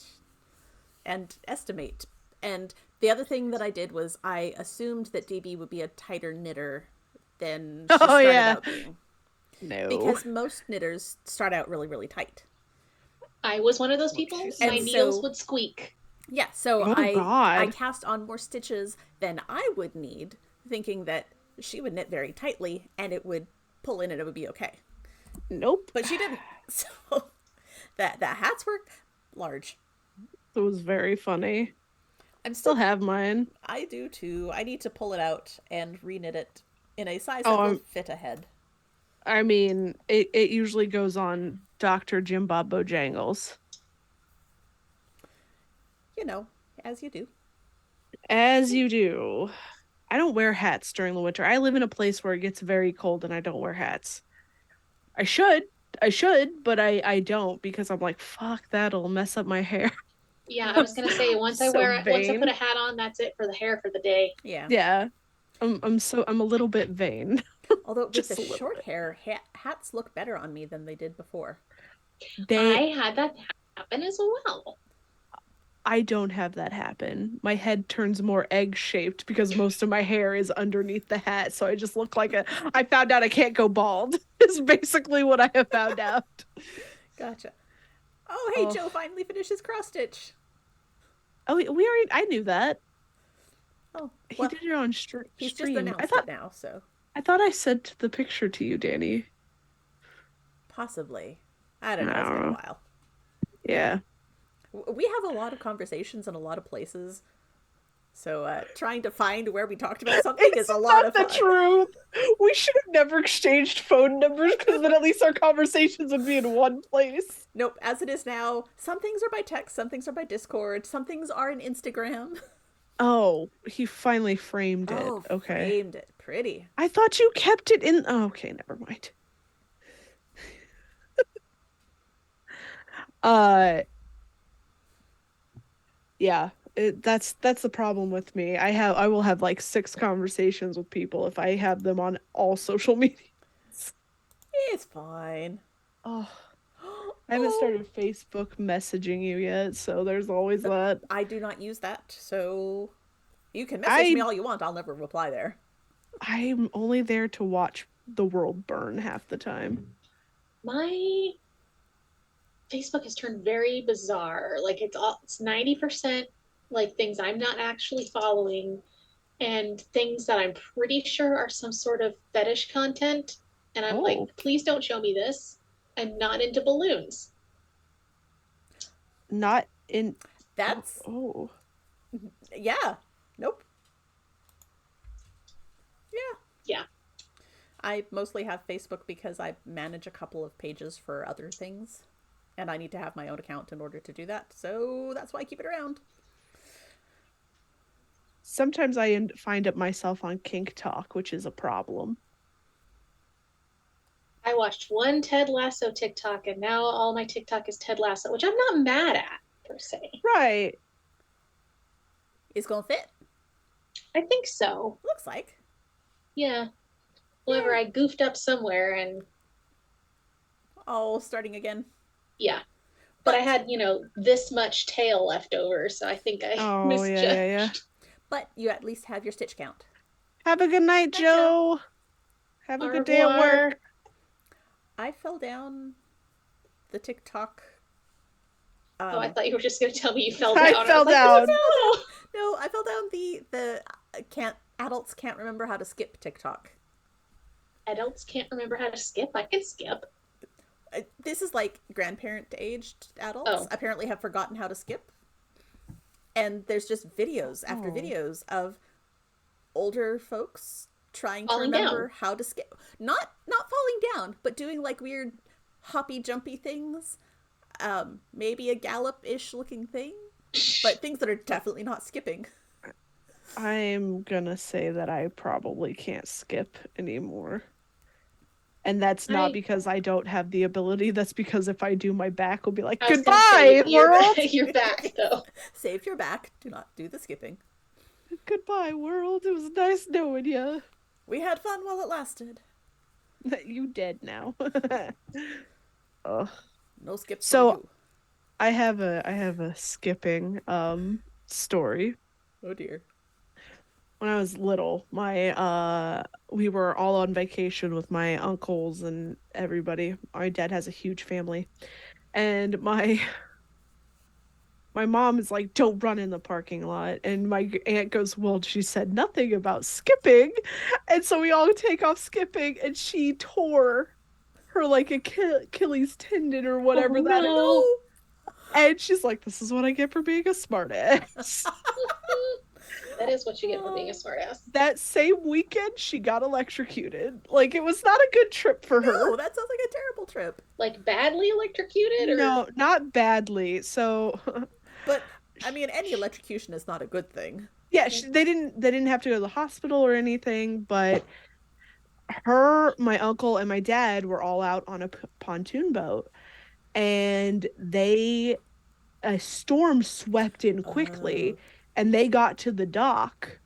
estimate. And the other thing that I did was I assumed that DB would be a tighter knitter than she started out being. No. Because most knitters start out really, really tight. I was one of those people. she's My And needles so- would squeak. Yeah, so Oh, I God. cast on more stitches than I would need, thinking that she would knit very tightly and it would pull in and it would be okay. Nope. But she didn't. So the hats were large. It was very funny. I'm Still still. have mine. I do too. I need to pull it out and reknit it in a size Oh, that will fit a head. I mean, it usually goes on Dr. Jim Bob Bojangles. You know, as you do. As you do. I don't wear hats during the winter. I live in a place where it gets very cold and I don't wear hats. I should. I should, but I don't because I'm like, fuck, that'll mess up my hair. Yeah, I was gonna say So once I put a vain. hat on, that's it for the hair for the day. Yeah. Yeah. I'm a little bit vain. Although with the Just a little short bit. hair, hats look better on me than they did before. They I had that happen as well. I don't have that happen. My head turns more egg shaped because most of my hair is underneath the hat. So I just look like a. I found out I can't go bald, is basically what I have found out. Gotcha. Oh, hey, Oh, Joe finally finished his cross stitch. oh, we already. I knew that. Oh, He well, did it on he's just stream. announced it now, so I thought I sent the picture to you, Danny. possibly. I don't I know. It's don't been a know. while. Yeah. We have a lot of conversations in a lot of places, so trying to find where we talked about something is a Isn't lot that of the fun. truth? We should have never exchanged phone numbers because then at least our conversations would be in one place. Nope, as it is now, some things are by text, some things are by Discord, some things are in Instagram. Oh, he finally framed it. Oh, Okay. framed it. Pretty. I thought you kept it in. Oh, okay, never mind. Uh, yeah, that's the problem with me. I will have like 6 conversations with people if I have them on all social media. It's fine. Oh, I haven't Oh, started Facebook messaging you yet, so there's always that. I do not use that, so you can message me I all you want. I'll never reply there. I'm only there to watch the world burn half the time. My Facebook has turned very bizarre. Like it's 90% like things I'm not actually following and things that I'm pretty sure are some sort of fetish content. And I'm like, Oh, please don't show me this. I'm not into balloons. not in. Oh, That's oh. yeah. Nope. Yeah. Yeah. I mostly have Facebook because I manage a couple of pages for other things, and I need to have my own account in order to do that. So that's why I keep it around. Sometimes I find it myself on Kink Talk, which is a problem. I watched one Ted Lasso TikTok and now all my TikTok is Ted Lasso, which I'm not mad at per se. Right. Is gonna fit. I think so. Looks like. Yeah. However, Yeah. I goofed up somewhere and Oh, starting again. yeah. But I But had, this much tail left over, so I think I Oh, yeah, misjudged. yeah, yeah. but you at least have your stitch count. Have a good night, Night, Joe. Joe. Have a Au good day at revoir. work. I fell down the TikTok. Oh, I thought you were just going to tell me you fell I down. fell was like, down. oh, No, I fell down the can't adults can't remember how to skip TikTok. no. Adults can't remember how to skip. I can skip. This is like grandparent aged adults Oh. apparently have forgotten how to skip. And there's just videos after Oh. videos of older folks trying to Falling remember down. how to skip. Not falling down, but doing like weird hoppy jumpy things. Maybe a gallop-ish looking thing, but things that are definitely not skipping. I'm gonna say that I probably can't skip anymore. And that's not I, because I don't have the ability. That's because if I do, my back will be like, I was going to say, goodbye, world. you're back, though. Save your back. Do not do the skipping. Goodbye, world. It was nice knowing you. We had fun while it lasted. You dead now. Ugh. No skips So- for you. I have a skipping story. Oh dear. When I was little, my we were all on vacation with my uncles and everybody. My dad has a huge family. And my mom is like, don't run in the parking lot. And my aunt goes, well, she said nothing about skipping. And so we all take off skipping, and she tore her like Achilles tendon or whatever Oh, that no. is. And she's like, this is what I get for being a smartass. That is what you get for being a smartass. That same weekend, she got electrocuted. Like, it was not a good trip for her. No, that sounds like a terrible trip. Like badly electrocuted, or No, not badly. So, But I mean, any electrocution is not a good thing. yeah, they didn't have to go to the hospital or anything, but her, my uncle, and my dad were all out on a pontoon boat, and a storm swept in Uh, quickly, and they got to the dock,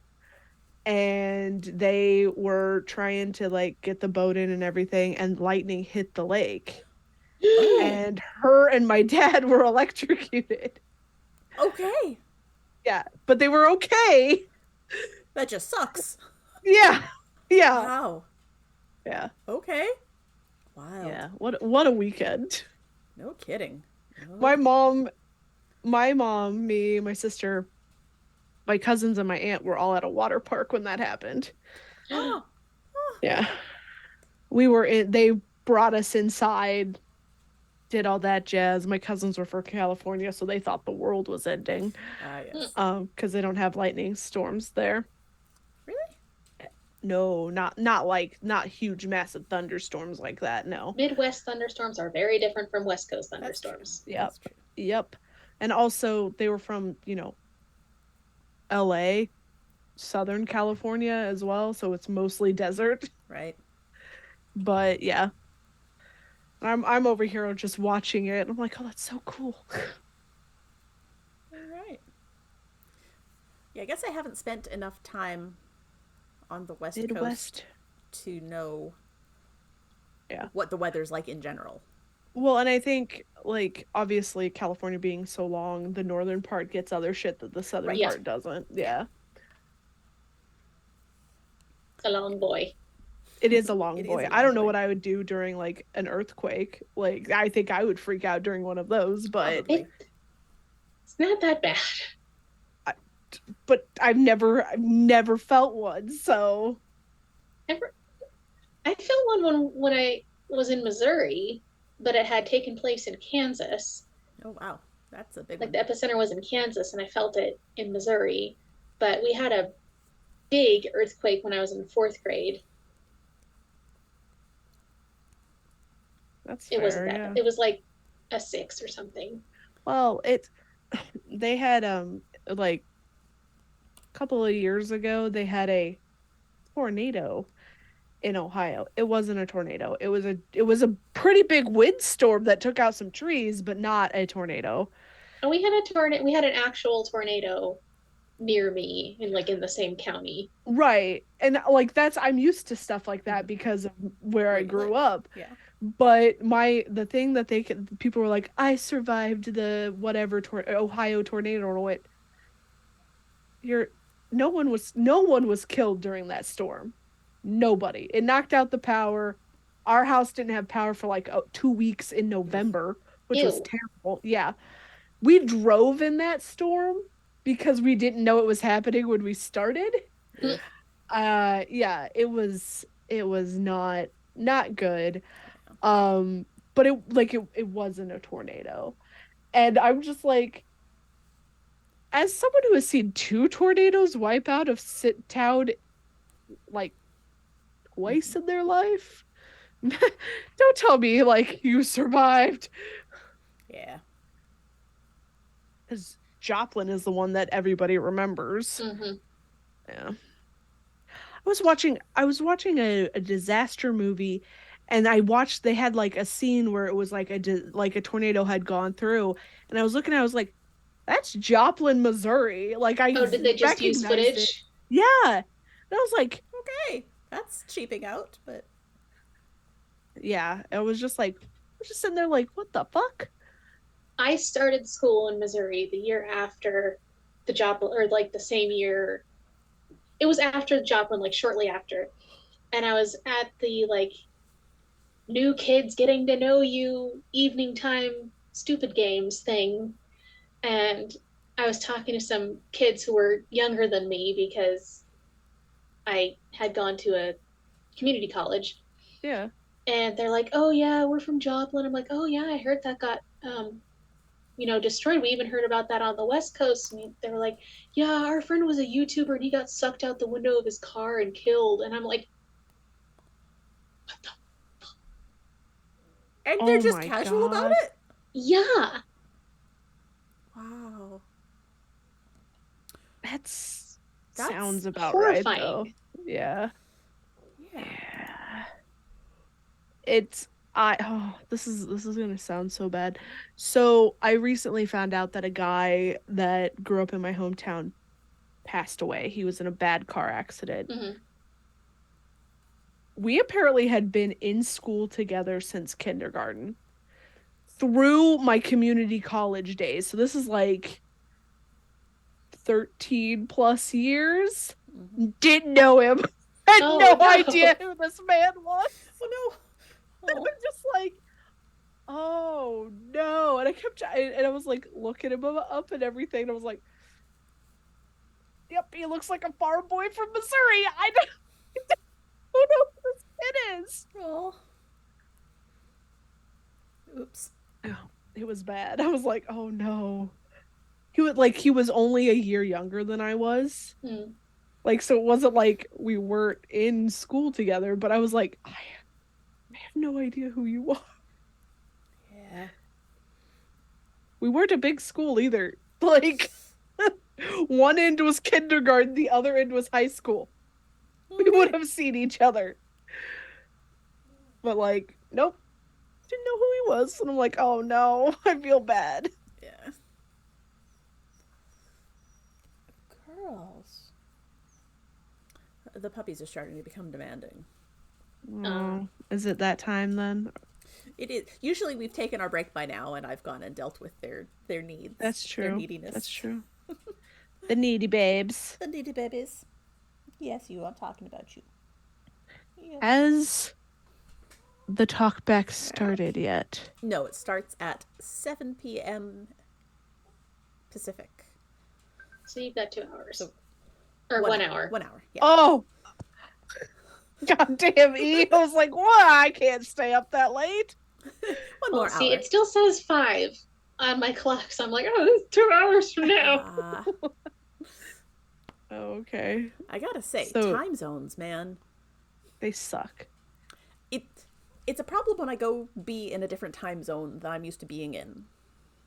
and they were trying to like get the boat in and everything, and lightning hit the lake, oh, and her and my dad were electrocuted. okay. Yeah, but they were okay. That just sucks. Yeah. Yeah. Wow. Yeah. Okay. Wild. Yeah. What a weekend. No kidding. No. My mom, me, my sister, my cousins and my aunt were all at a water park when that happened. Oh. Oh. Yeah. They brought us inside, did all that jazz. My cousins were from California, so they thought the world was ending. Ah, yes. Because they don't have lightning storms there. Really? No, not huge massive thunderstorms like that. No. Midwest thunderstorms are very different from West Coast That's true. thunderstorms. Yep. That's true. Yep. And also they were from, LA, Southern California as well, so it's mostly desert. Right. But yeah. I'm over here just watching it. I'm like, "Oh, that's so cool." All right. Yeah, I guess I haven't spent enough time on the West Coast Midwest. to know Yeah. what the weather's like in general. Well, and I think like obviously California being so long, the northern part gets other shit that the southern Right. part doesn't. Yeah. It's a long boy. It is a long It is boy. a I long don't know boy. what I would do during like an earthquake. Like I think I would freak out during one of those, but Probably. It's not that bad. I've never felt one. So I felt one when I was in Missouri, but it had taken place in Kansas. Oh, wow. That's a big Like one. the epicenter was in Kansas, and I felt it in Missouri. But we had a big earthquake when I was in fourth grade. that's It wasn't fair, that yeah. bad. It was like a 6 or something. Well, they had like a couple of years ago they had a tornado in Ohio. It wasn't a tornado. It was a pretty big windstorm that took out some trees, but not a tornado. And we had a tornado. We had an actual tornado near me, in the same county. Right. And like I'm used to stuff like that because of where I grew up. Yeah. But the thing that people were like, I survived the whatever Ohio tornado, or what? You're no one was killed during that storm. Nobody. It knocked out the power. Our house didn't have power for like 2 weeks in November, which was Ew. terrible. Yeah. We drove in that storm because we didn't know it was happening when we started. Ugh. Yeah, it was not good. But it wasn't a tornado. And I'm just like, as someone who has seen 2 tornadoes wipe out of sit town like twice in their life, don't tell me like you survived. Yeah. Because Joplin is the one that everybody remembers. Mm-hmm. Yeah. I was watching a disaster movie, and they had like a scene where it was like a tornado had gone through, and I was like, that's Joplin, Missouri. Like I Oh, did they just use recognized it. footage? Yeah. And I was like, Okay. That's cheaping out, but yeah. I was just sitting there like, what the fuck? I started school in Missouri the year after the Joplin, or like the same year. It was after Joplin, like shortly after. And I was at the like new kids getting to know you evening time stupid games thing. And I was talking to some kids who were younger than me because I had gone to a community college. Yeah. And they're like, oh yeah, we're from Joplin. I'm like, oh yeah, I heard that got destroyed. We even heard about that on the West Coast. And they were like, yeah, our friend was a YouTuber and he got sucked out the window of his car and killed. And I'm like, what the? And they're Oh just my casual about God. it? Yeah. Wow. That's That's sounds about right horrifying. though. Yeah. Yeah. Yeah. This is gonna sound so bad. So I recently found out that a guy that grew up in my hometown passed away. He was in a bad car accident. Mhm. We apparently had been in school together since kindergarten through my community college days. So this is like 13 plus years. Mhm. Didn't know him. Had Oh, no no. idea who this man was. Oh no. I'm Oh. just like, oh no. And I kept and I was like looking him up and everything. And I was like, yep, he looks like a farm boy from Missouri. I don't know who this kid is. Oh. Oops. Oh, it was bad. I was like, oh no. He was only a year younger than I was. Mm. Like, so it wasn't like we weren't in school together, but I was like, I have no idea who you are. Yeah. We weren't a big school either. Like, one end was kindergarten, the other end was high school. We would have seen each other. But, like, nope. Didn't know who he was. And I'm like, oh no, I feel bad. Yeah. Girls. The puppies are starting to become demanding. Oh, is it that time then? It is. Usually we've taken our break by now and I've gone and dealt with their needs. That's Their true. neediness. That's true. The needy babes. The needy babies. Yes, I'm talking about you. Yeah. Has the talkback started yet? No, it starts at 7 p.m. Pacific. So you've got 2 hours. So or 1 hour. 1 hour, yeah. Oh! God damn, E. I was like, what? I can't stay up that late. One Well, more see, hour. it still says 5 on my clock, so I'm like, oh, it's 2 hours from now. Oh, okay. I gotta say, So- time zones, man. They suck. It's a problem when I go be in a different time zone than I'm used to being in.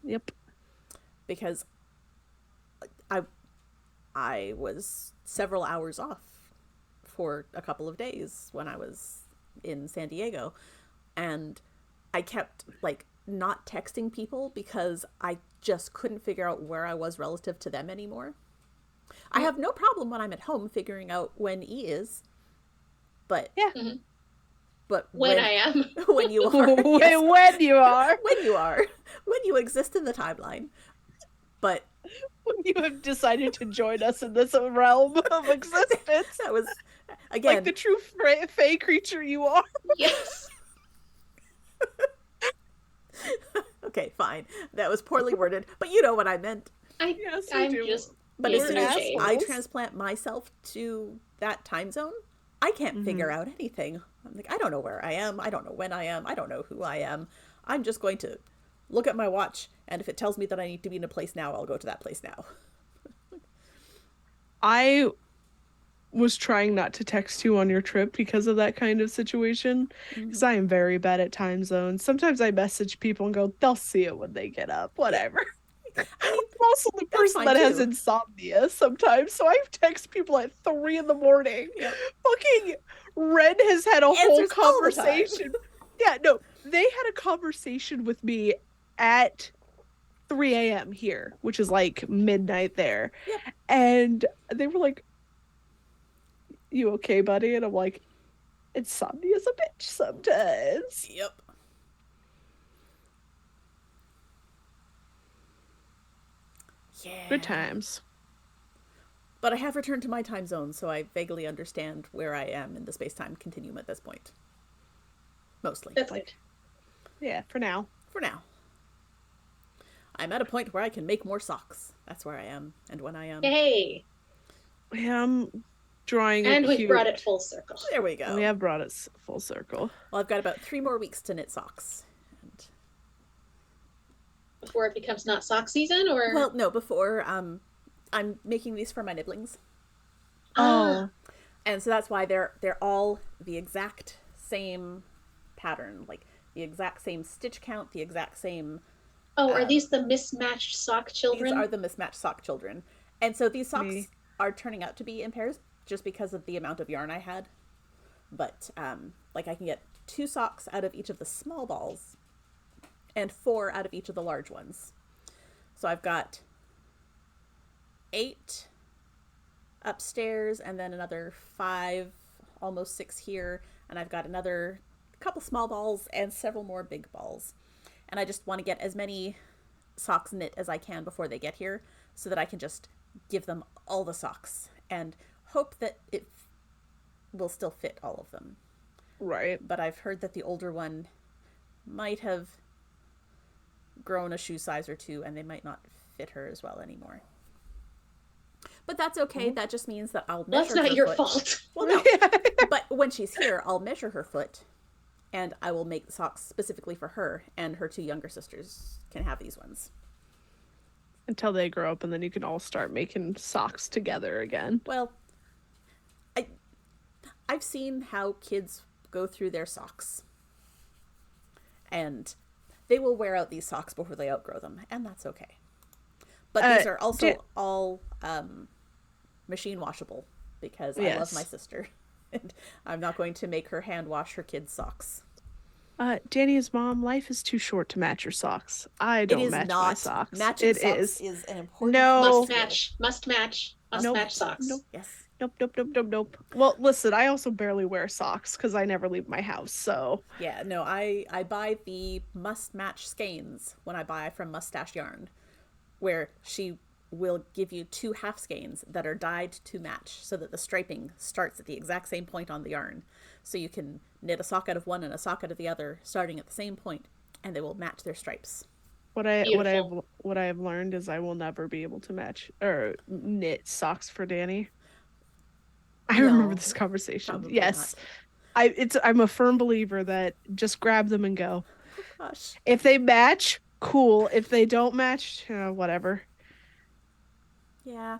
Yep. Because I was several hours off for a couple of days when I was in San Diego, and I kept like not texting people because I just couldn't figure out where I was relative to them anymore. I have no problem when I'm at home figuring out when E is, but Yeah. Mhm. but When I am. when you are yes, When you are. when you are when you exist in the timeline, but When you have decided to join us in this realm of existence. that was again Like the true fae creature you are. Yes. okay, fine. That was poorly worded, but you know what I meant. Yes, we I'm do. just. But being as soon as Jay. I assholes. transplant myself to that time zone, I can't figure out anything. I'm like, I don't know where I am. I don't know when I am. I don't know who I am. I'm just going to look at my watch, and if it tells me that I need to be in a place now, I'll go to that place now. I was trying not to text you on your trip because of that kind of situation. Because I am very bad at time zones. Sometimes I message people and go, they'll see it when they get up. Whatever. I mean, I'm also the that's person fine that has too. insomnia sometimes, so I text people at 3 in the morning. Yep. Fucking Ren has had a whole Answers all the time. conversation. Yeah, no, they had a conversation with me at 3 a.m. here, which is like midnight there. Yep. And they were like, you okay, buddy? And I'm like, insomnia's a bitch sometimes. Yep. Yeah. Good times. But I have returned to my time zone, so I vaguely understand where I am in the space-time continuum at this point. Mostly. That's good. Yeah, for now. For now. I'm at a point where I can make more socks. That's where I am, and when I am. Yay! Yeah, I'm drawing And a we've cute... brought it full circle. There we go. We have brought it full circle. Well, I've got about 3 more weeks to knit socks. And before it becomes not sock season, or? Well, no, before I'm making these for my nibblings. Ah, Oh, And so that's why they're all the exact same pattern, like the exact same stitch count, the exact same. oh, are these the mismatched sock These are children? the mismatched sock children, and so these socks me. are turning out to be in pairs just because of the amount of yarn I had. But like I can get 2 socks out of each of the small balls, and 4 out of each of the large ones. So I've got 8 upstairs, and then another 5, almost 6 here, and I've got another couple small balls and several more big balls. And I just want to get as many socks knit as I can before they get here so that I can just give them all the socks and hope that it will still fit all of them. Right. But I've heard that the older one might have grown a shoe size or two and they might not fit her as well anymore. But that's okay. That just means that I'll Well, that's measure not her your foot. fault. Well, no. But when she's here, I'll measure her foot and I will make socks specifically for her, and her 2 younger sisters can have these ones. Until they grow up, and then you can all start making socks together again. Well, I I've seen how kids go through their socks. And they will wear out these socks before they outgrow them, and that's okay. But these are also all machine washable because I love my Yes. sister. And I'm not going to make her hand wash her kids' socks. Danny's mom, life is too short to match your socks. I It don't is match my not. socks. Matching It socks is. is an important No. Must skill. match, must match, must Must Nope. match match. socks. Nope. Yes. Nope, nope, nope, nope, nope. Well, listen, I also barely wear socks because I never leave my house, so. Yeah, no, I buy the must match skeins when I buy from Mustache Yarn, where she will give you 2 half skeins that are dyed to match so that the striping starts at the exact same point on the yarn. So you can knit a sock out of one and a sock out of the other starting at the same point, and they will match their stripes. Beautiful. What I have learned is I will never be able to match or knit socks for Danny. I remember No, this conversation. probably Yes. not. I'm a firm believer that just grab them and go. Oh gosh. If they match, cool. If they don't match, whatever. Yeah.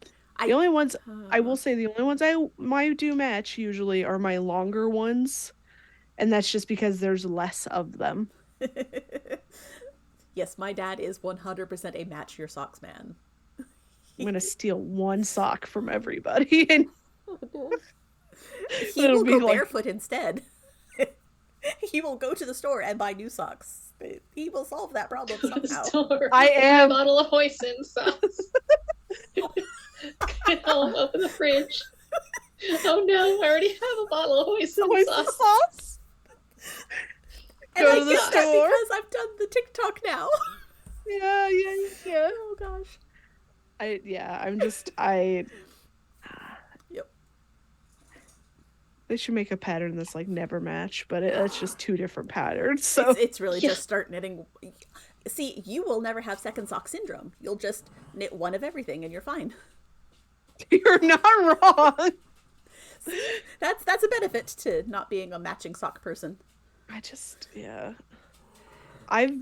The I only ones I will say the only ones I do match usually are my longer ones, and that's just because there's less of them. Yes, my dad is 100% a match your socks man. I'm gonna steal one sock from everybody, and He it'll will be go like, barefoot instead. He will go to the store and buy new socks. He will solve that problem Go to the somehow. store. I Buy a am. bottle of hoisin sauce. Get home, open the fridge. Oh no, I already have a bottle of hoisin Oyster sauce. sauce. And Go I to the get that store. because I've done the TikTok now. Yeah. Oh gosh. I'm just I. Yep. They should make a pattern that's like never match, but it's just 2 different patterns. So It's really Yeah. just start knitting. See, you will never have second sock syndrome. You'll just knit one of everything and you're fine. you're not wrong. That's a benefit to not being a matching sock person. I've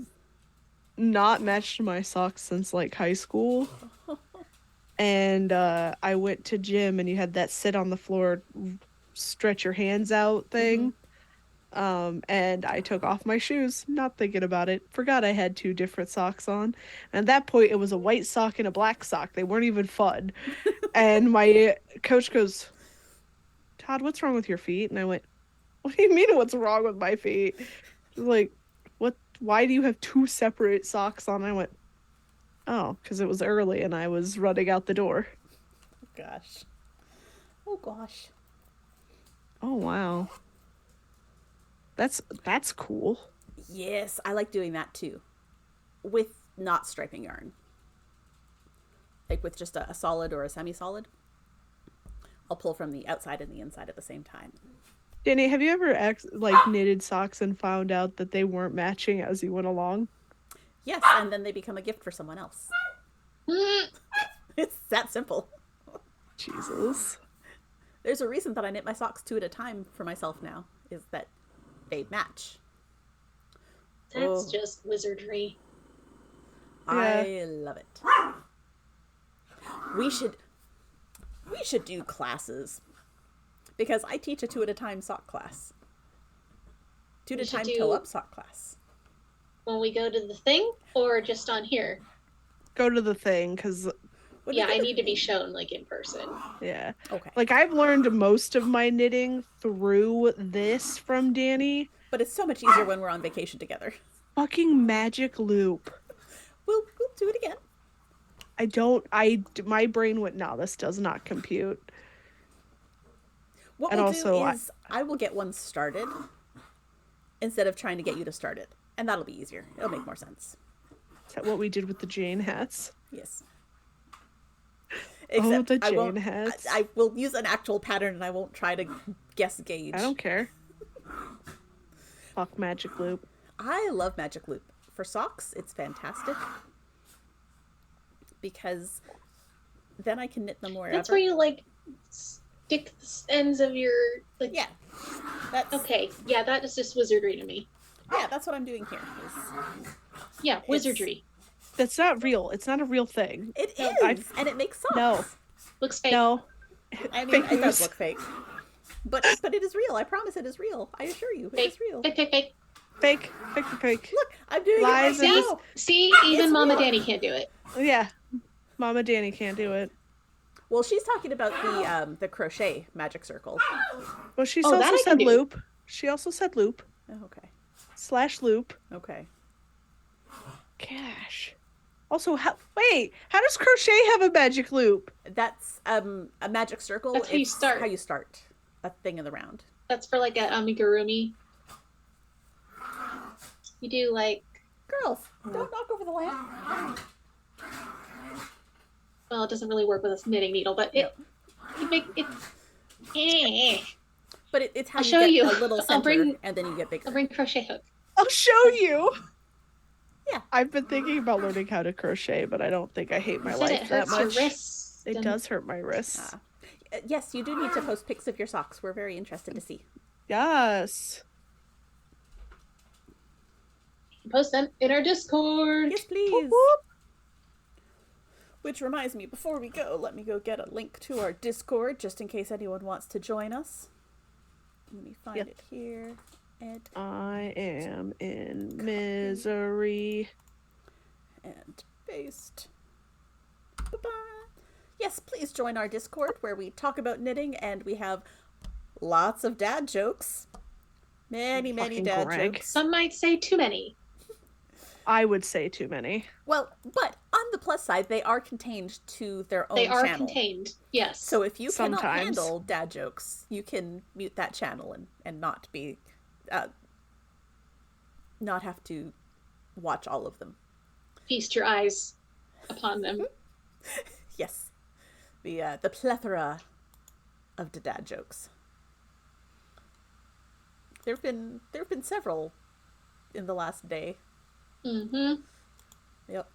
not matched my socks since like high school. And I went to gym and you had that sit on the floor, stretch your hands out thing. And I took off my shoes, not thinking about it. Forgot I had 2 different socks on. And at that point, it was a white sock and a black sock. They weren't even fun. And my coach goes, Todd, what's wrong with your feet? And I went, what do you mean what's wrong with my feet? She's like, what? Why do you have 2 separate socks on? I went, oh, because it was early and I was running out the door. Oh gosh. Oh gosh. Oh, wow. That's cool. Yes, I like doing that too. With not striping yarn. Like with just a solid or a semi-solid. I'll pull from the outside and the inside at the same time. Danny, have you ever knitted socks and found out that they weren't matching as you went along? Yes, and then they become a gift for someone else. Mm, It's that simple. Jesus. There's a reason that I knit my socks 2 at a time for myself now, is that they match. That's Oh. just wizardry. I love it. We should do classes because I teach a 2 at a time sock class. 2 at a time toe up sock class. When we go to the thing or just on here? Go to the thing because yeah, I need to be shown like in person. Yeah. Okay. Like I've learned most of my knitting through this from Danny. But it's so much easier when we're on vacation together. Fucking magic loop. We'll do it again. My brain went, no, this does not compute. What we'll do is I will get one started instead of trying to get you to start it. And that'll be easier. It'll make more sense. Is that what we did with the Jane hats? Yes. Except the Jane hats. I will use an actual pattern and I won't try to guess gauge. I don't care. Fuck magic loop. I love magic loop. For socks, it's fantastic. Because then I can knit them wherever. That's where you like stick the ends of your like. Yeah. That's okay. Yeah, that is just wizardry to me. Yeah, that's what I'm doing here. Yeah, wizardry. That's not real. It's not a real thing. It is, and it makes socks. No. Looks fake. No. I mean, it does look fake. But it is real. I promise it is real. I assure you, it is real. Fake. Fake. Look, I'm doing Lies it right now. See, even Mama Danny can't do it. Yeah. Mama Danny can't do it. Well, she's talking about the crochet magic circle. Well, she also said loop. She also said loop. Oh, okay. / loop. Okay. Gosh. Also, how does crochet have a magic loop? That's a magic circle. That's how you start. How you start a thing in the round. That's for like an amigurumi. You do like. Girls, don't knock over the lamp. Well, it doesn't really work with a knitting needle, but you make it. But it's how I'll you show get you. a little center, and then you get bigger. I'll bring crochet hook. I'll show you. Yeah. I've been thinking about learning how to crochet, but I don't think I hate my life that much. Your wrists. It does hurt my wrists. Yes, you do need to post pics of your socks. We're very interested to see. Yes. Post them in our Discord. Yes, please. Whoop, whoop. Which reminds me, before we go, let me go get a link to our Discord, just in case anyone wants to join us. Let me find it here. I am in misery. And paste. Bye-bye. Yes, please join our Discord, where we talk about knitting, and we have lots of dad jokes. Many dad jokes. Some might say too many. I would say too many. Well, but on the plus side, they are contained to their own channel. They are contained, yes. So if you cannot Sometimes. handle dad jokes, you can mute that channel and not be, not have to watch all of them. Feast your eyes upon them. Yes, the plethora of the dad jokes. There've been several in the last day. Mm-hmm. Yep.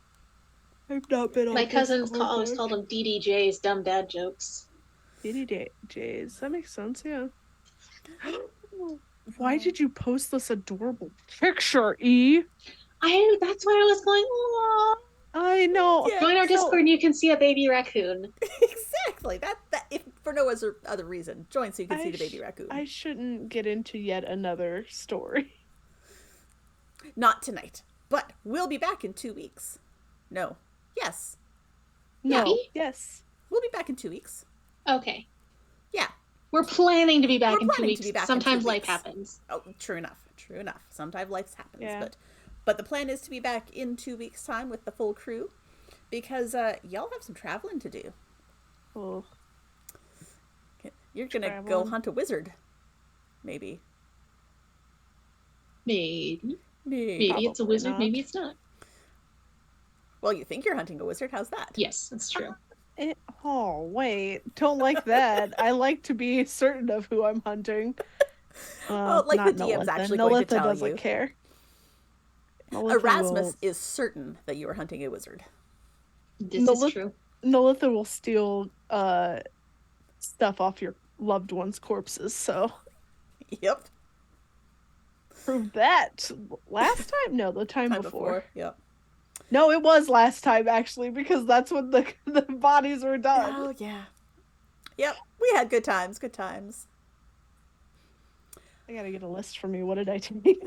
I've not been on My cousins Discord. always called them DDJ's, dumb dad jokes. DDJs. That makes sense, yeah. Why did you post this adorable picture, E? That's why I was going, oh. I know. Yeah. Join our Discord and you can see a baby raccoon. Exactly. That if for no other reason, join so you can see the baby raccoon. I shouldn't get into yet another story. Not tonight, but we'll be back in 2 weeks. No. Yes. No. Yeah. Yes. We'll be back in 2 weeks. Okay. Yeah. We're planning to be back We're in 2 planning to weeks. be back in Sometimes 2 life weeks. happens. Oh, true enough. True enough. Sometimes life happens, Yeah. but the plan is to be back in 2 weeks' time with the full crew, because y'all have some traveling to do. Oh. You're gonna go hunt a wizard, maybe. Maybe Probably it's a wizard, not. maybe it's not. Well, you think you're hunting a wizard. How's that? Yes, that's true. Oh, wait. Don't like that. I like to be certain of who I'm hunting. Oh, like not the DM's Nolitha. actually going to Nolitha tell doesn't you. care. Nolitha Erasmus is certain that you are hunting a wizard. This No, is look- true. Nolitha will steal stuff off your loved ones' corpses, so Yep. prove that. Last time? No, the time before. Yep. No, it was last time actually, because that's when the bodies were done. Oh yeah. Yep. We had good times. Good times. I gotta get a list from you. What did I take?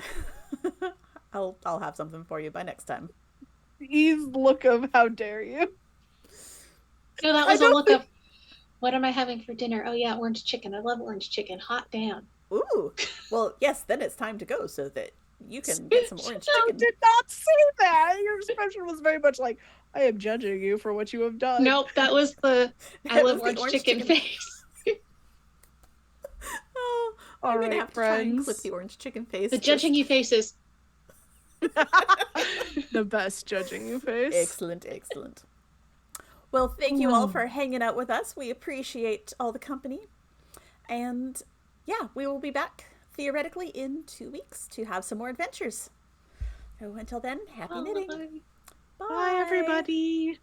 I'll have something for you by next time. Please look of how dare you. No, that I was a don't look think of what am I having for dinner? Oh yeah, orange chicken. I love orange chicken. Hot damn. Ooh. Well, yes. Then it's time to go so that you can get some orange Chanel chicken. did not say that. Your expression was very much like, I am judging you for what you have done. Nope, that was the I It love was the orange orange chicken chicken. face. Oh, All I'm gonna right, have to try and clip friends. the orange chicken face. The judging Just you faces. The best judging you face. excellent, excellent. Well, thank you all for hanging out with us. We appreciate all the company. And yeah, we will be back theoretically in 2 weeks to have some more adventures. So until then, happy knitting. Bye. Bye. Bye, everybody.